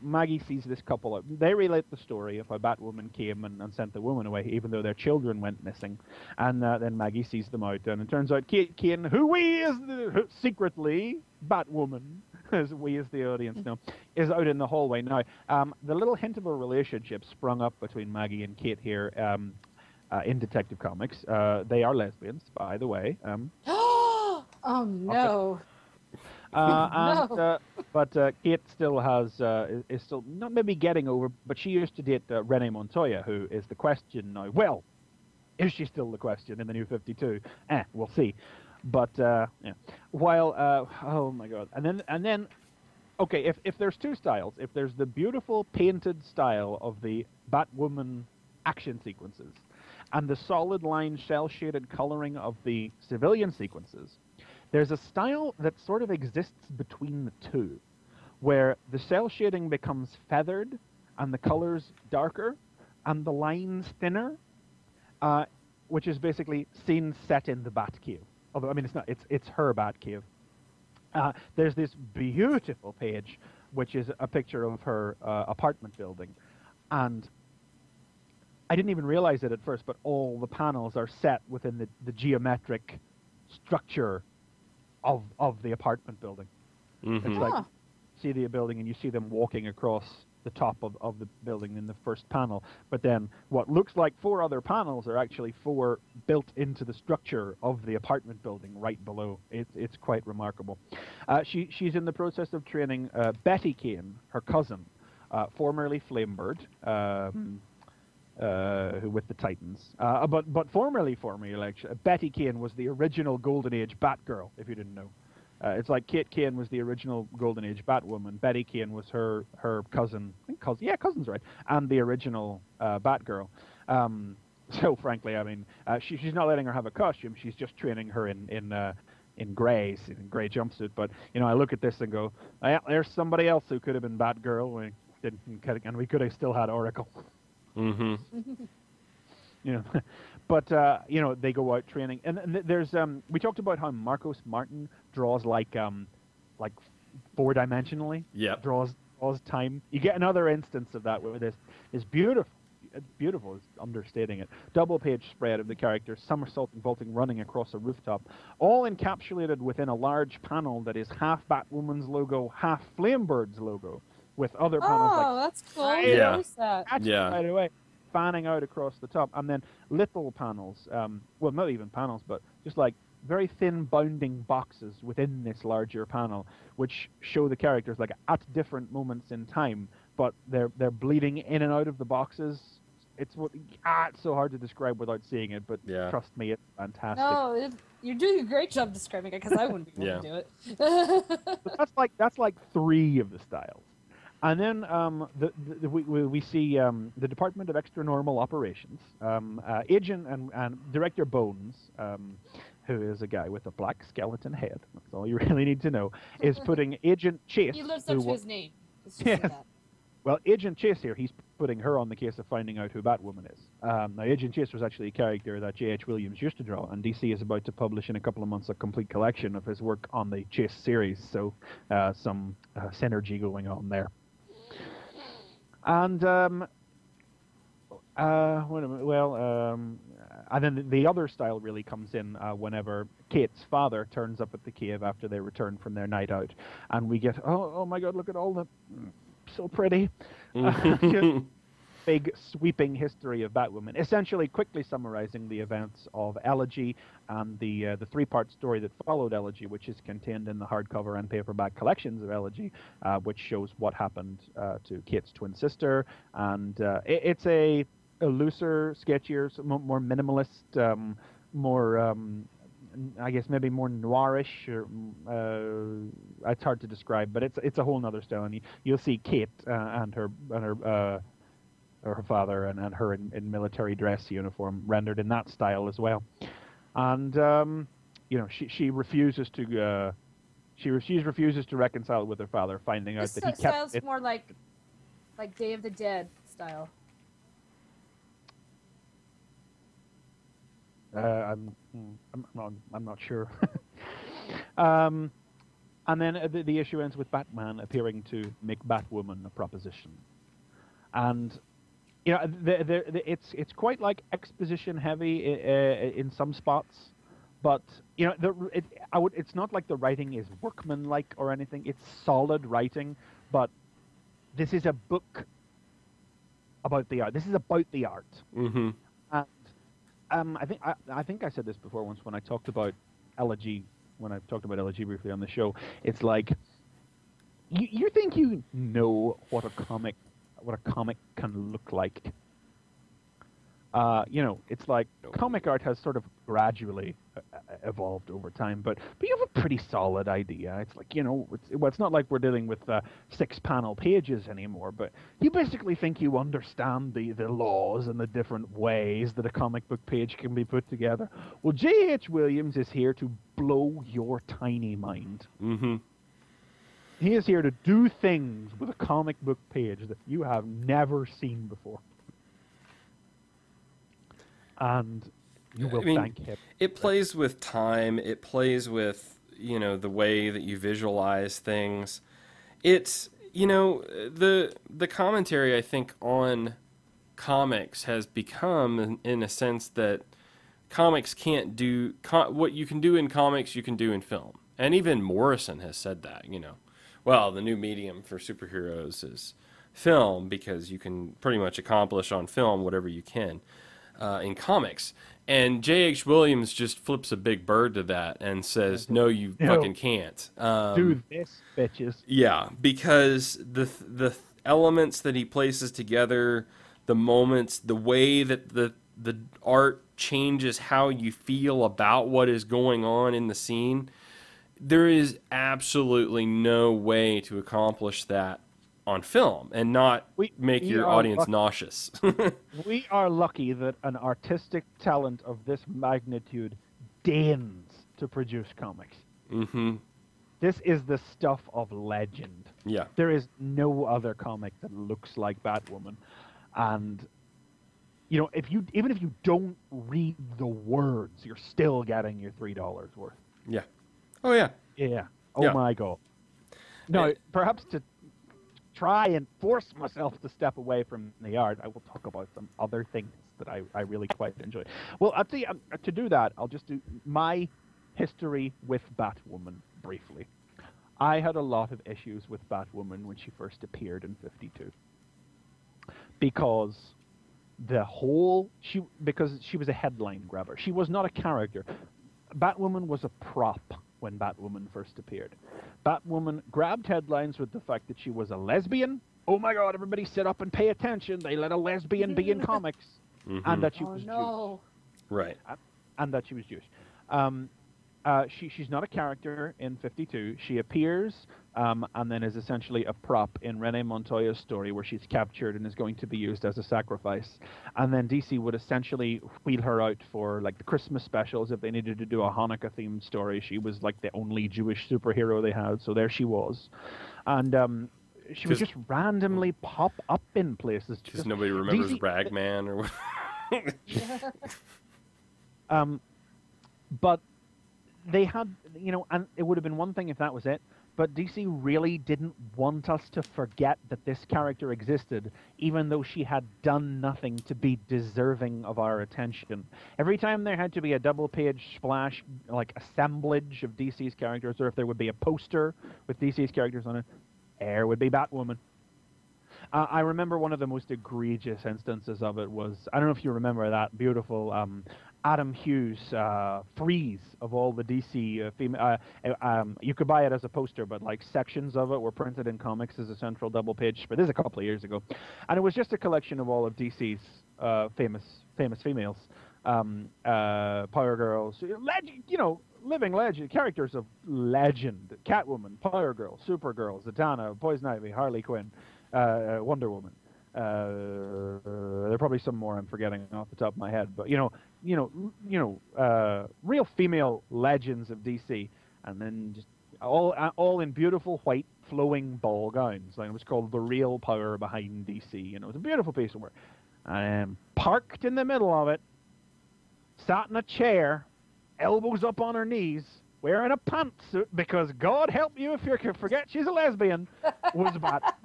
Speaker 3: Maggie sees this couple. They relate the story of how Batwoman came and sent the woman away, even though their children went missing. And then Maggie sees them out, and it turns out Kate Kane, who secretly Batwoman, as we as the audience know, is out in the hallway now. The little hint of a relationship sprung up between Maggie and Kate here in Detective Comics. They are lesbians, by the way.
Speaker 4: Oh no.
Speaker 3: No. But Kate still is still not maybe getting over, but she used to date Renee Montoya, who is the question now. Well, is she still the question in the New 52? We'll see. But yeah. While oh my God, and then okay, if there's 2 styles, if there's the beautiful painted style of the Batwoman action sequences, and the solid line shell shaded coloring of the civilian sequences, there's a style that sort of exists between the 2, where the cell shading becomes feathered and the colors darker and the lines thinner, which is basically scenes set in the Batcave. Although, I mean, it's not, it's her Batcave. There's this beautiful page, which is a picture of her apartment building. And I didn't even realize it at first, but all the panels are set within the geometric structure of the apartment building. Mm-hmm. It's like, see the building and you see them walking across the top of the building in the first panel, but then what looks like 4 other panels are actually 4 built into the structure of the apartment building right below. It's quite remarkable. She's in the process of training Betty Kane, her cousin, formerly Flamebird, who with the Titans. But formerly, Betty Kane was the original Golden Age Batgirl, if you didn't know. It's like Kate Kane was the original Golden Age Batwoman. Betty Kane was her cousin. I think cousin. Yeah, cousin's right. And the original Batgirl. So frankly, I mean, she's not letting her have a costume. She's just training her in gray jumpsuit. But I look at this and go, there's somebody else who could have been Batgirl. We could have still had Oracle.
Speaker 2: Mm-hmm.
Speaker 3: But they go out training, and there's we talked about how Marcos Martin draws like 4-dimensionally.
Speaker 2: Yeah.
Speaker 3: Draws time. You get another instance of that where this is beautiful. Beautiful is understating it. Double page spread of the characters somersaulting, vaulting, running across a rooftop, all encapsulated within a large panel that is half Batwoman's logo, half Flamebird's logo, with other panels like.
Speaker 4: Oh, that's cool.
Speaker 2: Yeah.
Speaker 4: Notice that.
Speaker 2: Yeah.
Speaker 3: Right away. Fanning out across the top, and then little panels, well, not even panels, but just like very thin bounding boxes within this larger panel, which show the characters like at different moments in time, but they're bleeding in and out of the boxes. It's so hard to describe without seeing it, but trust me, it's fantastic.
Speaker 4: No, you're doing a great job describing it, because I wouldn't be able to do it.
Speaker 3: But that's like 3 of the styles. And then we see the Department of Extra-Normal Operations, Agent and Director Bones, who is a guy with a black skeleton head, that's all you really need to know, is putting Agent Chase...
Speaker 4: He lives up to his name.
Speaker 3: Yes. Well, Agent Chase here, he's putting her on the case of finding out who Batwoman is. Now, Agent Chase was actually a character that J.H. Williams used to draw, and DC is about to publish in a couple of months a complete collection of his work on the Chase series, so some synergy going on there. And wait a minute. Well, and then the other style really comes in whenever Kate's father turns up at the cave after they return from their night out, and we get, oh my God, look at all the, so pretty, big sweeping history of Batwoman, essentially quickly summarizing the events of Elegy and the three-part story that followed Elegy, which is contained in the hardcover and paperback collections of Elegy, which shows what happened to Kate's twin sister, and it's a looser, sketchier, more minimalist, more, I guess maybe more noirish. It's hard to describe, but it's a whole nother style. And you'll see Kate and her father and her in military dress uniform rendered in that style as well. And you know, she refuses to she refuses to reconcile with her father, finding out that he kept
Speaker 4: style's more like Day of the Dead style.
Speaker 3: I'm not sure. And then the issue ends with Batman appearing to make Batwoman a proposition, and you know it's quite like exposition heavy in some spots, but you know it's not like the writing is workmanlike or anything. It's solid writing, but this is a book about the art. This is about the art.
Speaker 2: Mm-hmm.
Speaker 3: I think I said this before once when I talked about Elegy, when I talked about Elegy briefly on the show. It's like you think you know what a comic can look like. You know, it's like comic art has sort of gradually evolved over time, but you have a pretty solid idea. It's like, you know, it's not like we're dealing with 6-panel pages anymore, but you basically think you understand the laws and the different ways that a comic book page can be put together. Well, J.H. Williams is here to blow your tiny mind.
Speaker 2: Mm-hmm.
Speaker 3: He is here to do things with a comic book page that you have never seen before. And you will thank him.
Speaker 2: It plays with time. It plays with, you know, the way that you visualize things. It's, you know, the commentary, I think, on comics has become, in a sense, that comics can't do... what you can do in comics, you can do in film. And even Morrison has said that, you know. Well, the new medium for superheroes is film, because you can pretty much accomplish on film whatever you can in comics. And J.H. Williams just flips a big bird to that and says, no, you fucking can't.
Speaker 3: Do this, bitches.
Speaker 2: Yeah, because the elements that he places together, the moments, the way that the art changes how you feel about what is going on in the scene, there is absolutely no way to accomplish that on film and not make your audience nauseous.
Speaker 3: We are lucky that an artistic talent of this magnitude deigns to produce comics.
Speaker 2: Mm-hmm.
Speaker 3: This is the stuff of legend.
Speaker 2: Yeah.
Speaker 3: There is no other comic that looks like Batwoman. And, you know, even if you don't read the words, you're still getting your $3 worth.
Speaker 2: Yeah. Oh, yeah.
Speaker 3: Yeah. Oh, my God. No, perhaps to try and force myself to step away from the art, I will talk about some other things that I really quite enjoy. Well, I'll tell you, to do that, I'll just do my history with Batwoman briefly. I had a lot of issues with Batwoman when she first appeared in 52. Because because she was a headline grabber. She was not a character. Batwoman was a prop when Batwoman first appeared. Batwoman grabbed headlines with the fact that she was a lesbian. Oh my God, everybody sit up and pay attention. They let a lesbian be in comics.
Speaker 2: Mm-hmm.
Speaker 3: And that she was Jewish.
Speaker 2: Right.
Speaker 3: And that she was Jewish. She's not a character in 52. She appears and then is essentially a prop in Renee Montoya's story where she's captured and is going to be used as a sacrifice. And then DC would essentially wheel her out for like the Christmas specials if they needed to do a Hanukkah-themed story. She was like the only Jewish superhero they had, so there she was. And she would just randomly pop up in places.
Speaker 2: Just nobody remembers Ragman or what.
Speaker 3: But they had, you know, and it would have been one thing if that was it, but DC really didn't want us to forget that this character existed, even though she had done nothing to be deserving of our attention. Every time there had to be a double-page splash, like assemblage of DC's characters, or if there would be a poster with DC's characters on it, there would be Batwoman. I remember one of the most egregious instances of it was, I don't know if you remember that beautiful Adam Hughes frieze of all the DC female. You could buy it as a poster, but like sections of it were printed in comics as a central double page. But this is a couple of years ago, and it was just a collection of all of DC's famous females, Power Girls, living legend characters of legend: Catwoman, Power Girl, Supergirl, Zatanna, Poison Ivy, Harley Quinn, Wonder Woman. There are probably some more I'm forgetting off the top of my head, but real female legends of DC, and then just all in beautiful white flowing ball gowns. Like, it was called The Real Power Behind DC. It was a beautiful piece of work. And parked in the middle of it, sat in a chair, elbows up on her knees, wearing a pantsuit, because God help you if you forget she's a lesbian, was Bat.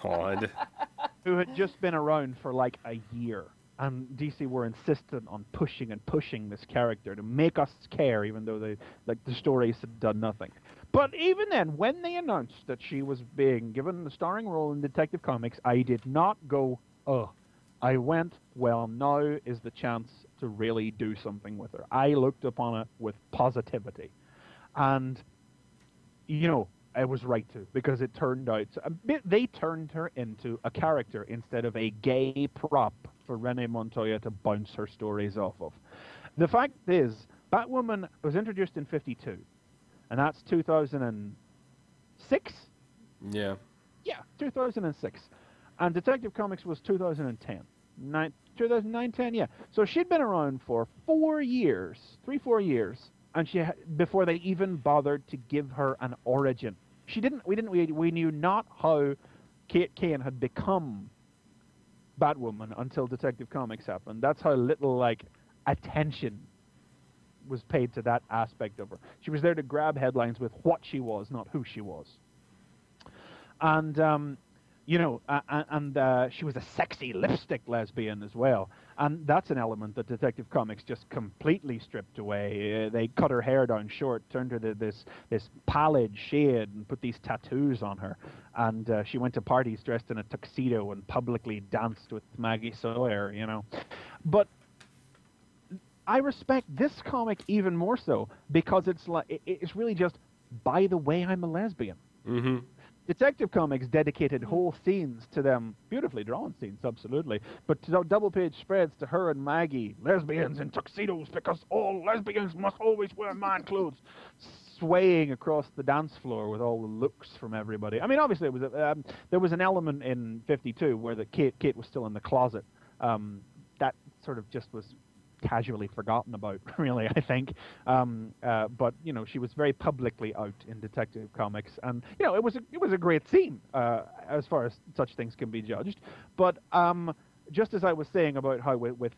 Speaker 2: God.
Speaker 3: Who had just been around for like a year. And DC were insistent on pushing this character to make us care, even though the stories had done nothing. But even then, when they announced that she was being given the starring role in Detective Comics, I did not go, ugh. I went, well, now is the chance to really do something with her. I looked upon it with positivity. And, I was right to, because it turned out they turned her into a character instead of a gay prop for Renee Montoya to bounce her stories off of. The fact is, Batwoman was introduced in 52, and that's 2006?
Speaker 2: Yeah.
Speaker 3: Yeah, 2006. And Detective Comics was 2010. 2009, 10, yeah. So she'd been around for 4 years, 4 years. And before they even bothered to give her an origin. We knew not how Kate Kane had become Batwoman until Detective Comics happened. That's how little, attention was paid to that aspect of her. She was there to grab headlines with what she was, not who she was. And, she was a sexy lipstick lesbian as well. And that's an element that Detective Comics just completely stripped away. They cut her hair down short, turned her to this pallid shade, and put these tattoos on her. And she went to parties dressed in a tuxedo and publicly danced with Maggie Sawyer, But I respect this comic even more so, because it's really just, by the way, I'm a lesbian.
Speaker 2: Mm-hmm.
Speaker 3: Detective Comics dedicated whole scenes to them, beautifully drawn scenes, absolutely, but double-page spreads to her and Maggie, lesbians in tuxedos because all lesbians must always wear man clothes, swaying across the dance floor with all the looks from everybody. I mean, obviously, it was there was an element in 52 where Kate was still in the closet. That sort of just was casually forgotten about, really, I think. But she was very publicly out in Detective Comics, and it was a great scene as far as such things can be judged. But just as I was saying about how with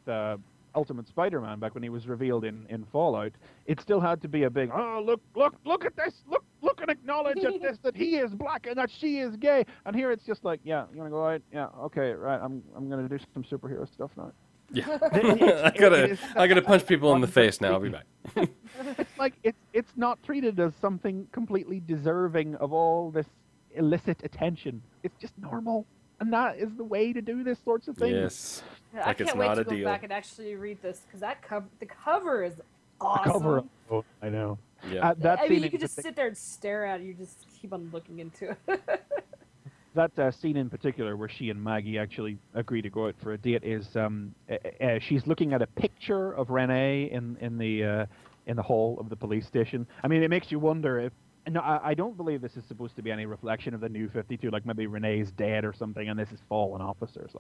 Speaker 3: Ultimate Spider-Man back when he was revealed in Fallout, it still had to be a big look at this, look and acknowledge at this that he is black and that she is gay. And here it's just like, yeah, you want to go out? Yeah, okay, right. I'm gonna do some superhero stuff now.
Speaker 2: Yeah, I gotta punch people in the face now. I'll be back.
Speaker 3: it's not treated as something completely deserving of all this illicit attention. It's just normal, and that is the way to do this sorts of things.
Speaker 2: Yes,
Speaker 4: yeah, I can't wait to go back and actually read this, because the cover is awesome.
Speaker 3: I know.
Speaker 2: Yeah,
Speaker 4: you could just sit there and stare at it. You just keep on looking into it.
Speaker 3: That scene in particular where she and Maggie actually agree to go out for a date is she's looking at a picture of Renee in the hall of the police station. I mean, it makes you wonder if... No, I don't believe this is supposed to be any reflection of the new 52, like maybe Renee's dead or something and this is fallen officers.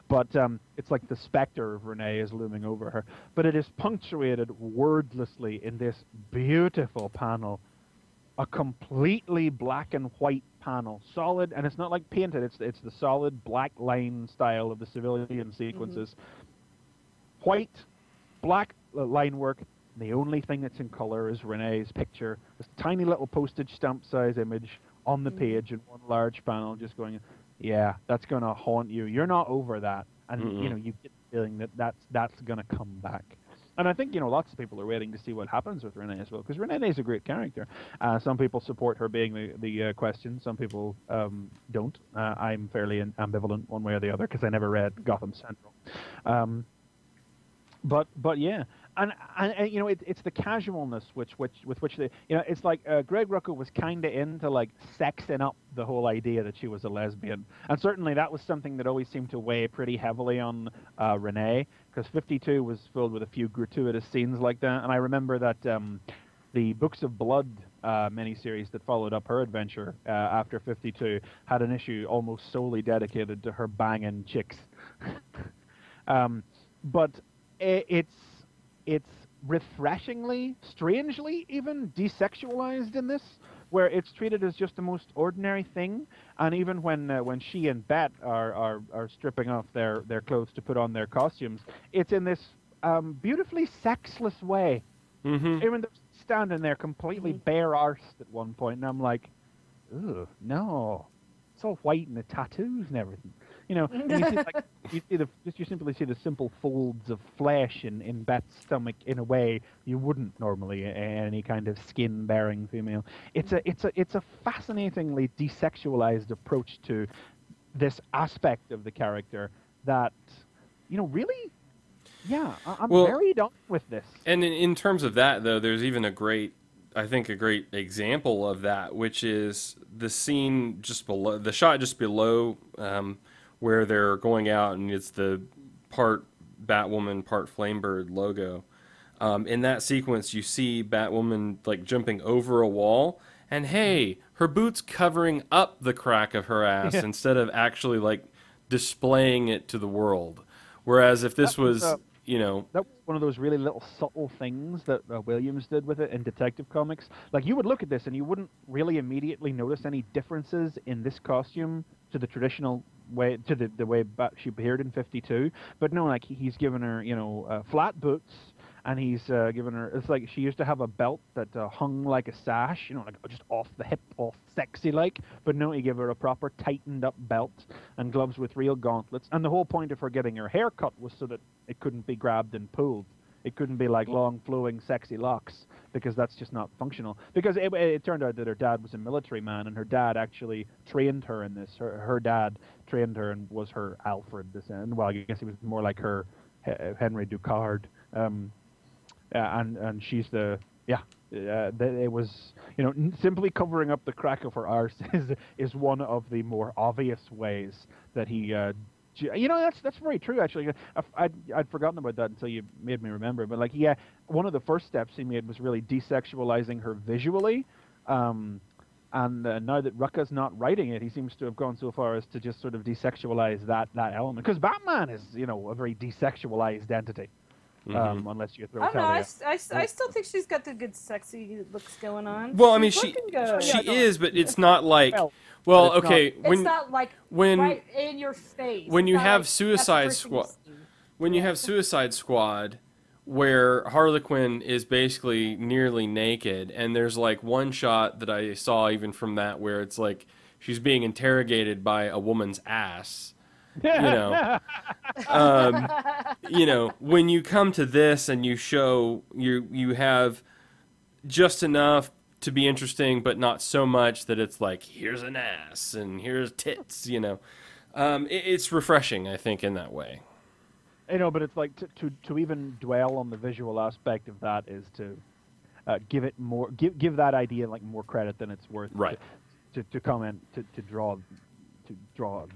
Speaker 3: But it's like the specter of Renee is looming over her. But it is punctuated wordlessly in this beautiful panel. A completely black and white panel, solid, and it's not like painted. It's the solid black line style of the civilian sequences. Mm-hmm. White, black line work. The only thing that's in color is Renee's picture. This tiny little postage stamp size image on the page in one large panel, just going, yeah, that's going to haunt you. You're not over that. And, you know, you get the feeling that that's going to come back. And I think, you know, lots of people are waiting to see what happens with Renee as well, because Renee is a great character. Some people support her being the Question. Some people don't. I'm fairly ambivalent one way or the other, because I never read Gotham Central. But yeah, and you know, it's the casualness with which they, you know, it's like Greg Rucka was kind of into like sexing up the whole idea that she was a lesbian, and certainly that was something that always seemed to weigh pretty heavily on Renee, because 52 was filled with a few gratuitous scenes like that, and I remember that the Books of Blood miniseries that followed up her adventure after 52 had an issue almost solely dedicated to her banging chicks. But it's refreshingly, strangely even, desexualized in this, where it's treated as just the most ordinary thing. And even when she and Bat are stripping off their clothes to put on their costumes, it's in this beautifully sexless way. Even though she's standing there completely bare-arsed at one point, and I'm like, ugh, no. It's all white and the tattoos and everything. You know, and you see, like, you simply see the simple folds of flesh in Bat's stomach in a way you wouldn't normally in any kind of skin-bearing female. It's a fascinatingly desexualized approach to this aspect of the character that, you know, really, yeah, I'm very done with this.
Speaker 2: And in terms of that, though, there's even a great example of that, which is the scene just below, the shot just below, where they're going out, and it's the part Batwoman, part Flamebird logo. In that sequence, you see Batwoman like jumping over a wall, and hey, her boot's covering up the crack of her ass instead of actually like displaying it to the world. Whereas if this was you know,
Speaker 3: that was one of those really little subtle things that Williams did with it in Detective Comics. Like, you would look at this and you wouldn't really immediately notice any differences in this costume to the traditional way, to the way she appeared in 52. But no, like, he's given her, you know, flat boots, and he's given her, it's like she used to have a belt that hung like a sash, you know, like just off the hip, all sexy like. But no, he gave her a proper tightened up belt and gloves with real gauntlets. And the whole point of her getting her hair cut was so that it couldn't be grabbed and pulled. It couldn't be like long, flowing, sexy locks, because that's just not functional. Because it turned out that her dad was a military man, and her dad actually trained her in this. Her dad trained her and was her Alfred. Well, I guess he was more like her Henry Ducard. And she's the it was, you know, simply covering up the crack of her arse is one of the more obvious ways that he you know, that's very true, actually. I'd forgotten about that until you made me remember. But like, yeah, one of the first steps he made was really desexualizing her visually. And now that Rucka's not writing it, he seems to have gone so far as to just sort of desexualize that element. Because Batman is, you know, a very desexualized entity. Unless you throw
Speaker 4: I still think she's got the good sexy looks going on.
Speaker 2: Well, I mean, she is, but it's not like, well, okay,
Speaker 4: it's not like right in your face.
Speaker 2: When you have Suicide Squad, where Harlequin is basically nearly naked, and there's like one shot that I saw even from that where it's like she's being interrogated by a woman's ass. You know, you know, when you come to this and you show you have just enough to be interesting, but not so much that it's like, here's an ass and here's tits. You know, it's refreshing, I think, in that way.
Speaker 3: You know, but it's like to even dwell on the visual aspect of that is to give it more, give that idea like more credit than it's worth.
Speaker 2: Right.
Speaker 3: To comment to draw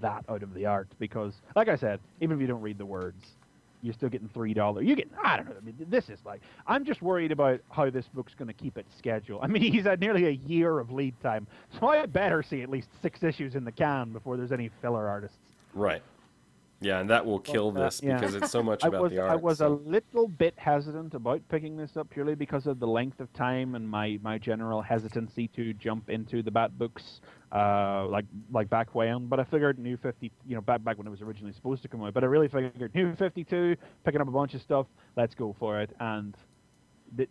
Speaker 3: that out of the art, because, like I said, even if you don't read the words, you're still getting $3. You're getting, I don't know. I mean, this is like, I'm just worried about how this book's going to keep its schedule. I mean, he's had nearly a year of lead time, so I better see at least 6 issues in the can before there's any filler artists.
Speaker 2: Right. Yeah, and that will kill this because it's so much about the art.
Speaker 3: I was a little bit hesitant about picking this up purely because of the length of time and my general hesitancy to jump into the Bat books, like back when. But I figured New 50, you know, back when it was originally supposed to come out. But I really figured New 52, picking up a bunch of stuff, let's go for it. And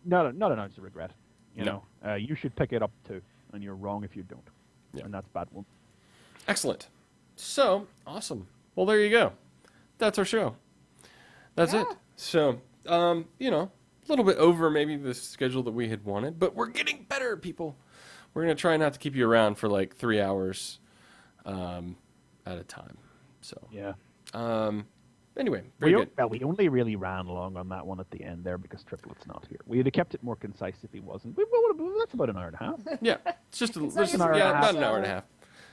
Speaker 3: not an ounce of regret. You know, you should pick it up too, and you're wrong if you don't. and that's Batwoman.
Speaker 2: Excellent. So, awesome. Well, there you go. That's our show. That's it. So, you know, a little bit over maybe the schedule that we had wanted, but we're getting better, people. We're going to try not to keep you around for like 3 hours at a time. So,
Speaker 3: yeah.
Speaker 2: Anyway, very good.
Speaker 3: Well, we only really ran along on that one at the end there because Triplet's not here. We'd have kept it more concise if he wasn't. That's about an hour and a half.
Speaker 2: Yeah, it's just
Speaker 3: about an hour and a half.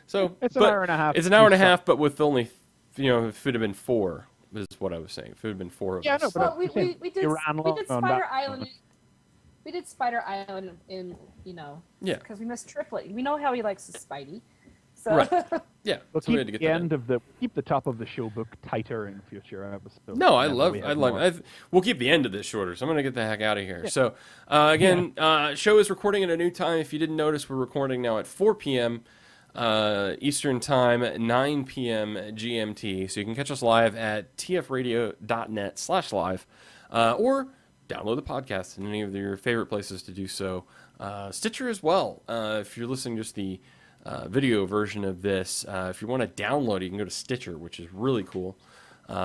Speaker 2: So
Speaker 3: it's an hour and a half.
Speaker 2: It's an hour and a half, but with only, you know, if it would have been 4, is what I was saying. If it would have been 4 of us.
Speaker 4: No, but we did Spider Island. We did Spider Island in, you know, because we missed Triplet. We know how he likes his Spidey. So.
Speaker 2: Right. Yeah.
Speaker 3: We'll
Speaker 2: so we
Speaker 3: keep
Speaker 2: had to get
Speaker 3: the end of keep the top of the show book tighter in future episodes.
Speaker 2: No, we'll keep the end of this shorter, so I'm going to get the heck out of here. Yeah. So, again, show is recording at a new time. If you didn't notice, we're recording now at 4 p.m. Eastern Time, 9 p.m. GMT. So you can catch us live at tfradio.net/live, or download the podcast in any of your favorite places to do so. Stitcher as well. If you're listening just the video version of this, if you want to download it, you can go to Stitcher, which is really cool.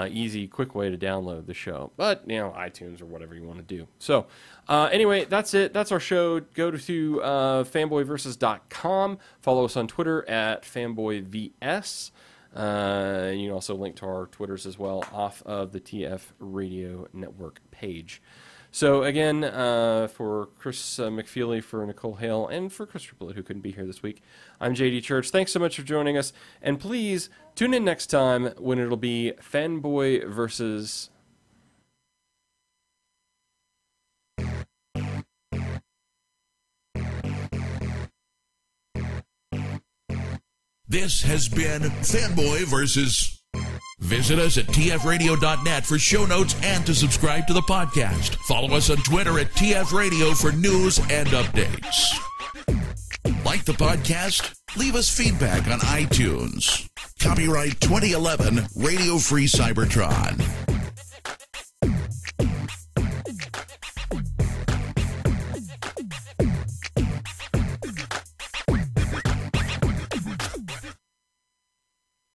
Speaker 2: Easy, quick way to download the show. But, you know, iTunes or whatever you want to do. So, anyway, that's it. That's our show. Go to fanboyversus.com. Follow us on Twitter at fanboyvs. You can also link to our Twitters as well off of the TF Radio Network page. So, again, for Chris McFeely, for Nicole Hale, and for Chris Triplet, who couldn't be here this week, I'm JD Church. Thanks so much for joining us. And please tune in next time when it'll be Fanboy Versus.
Speaker 1: This has been Fanboy Versus. Visit us at tfradio.net for show notes and to subscribe to the podcast. Follow us on Twitter at tfradio for news and updates. Like the podcast? Leave us feedback on iTunes. Copyright 2011 Radio Free Cybertron.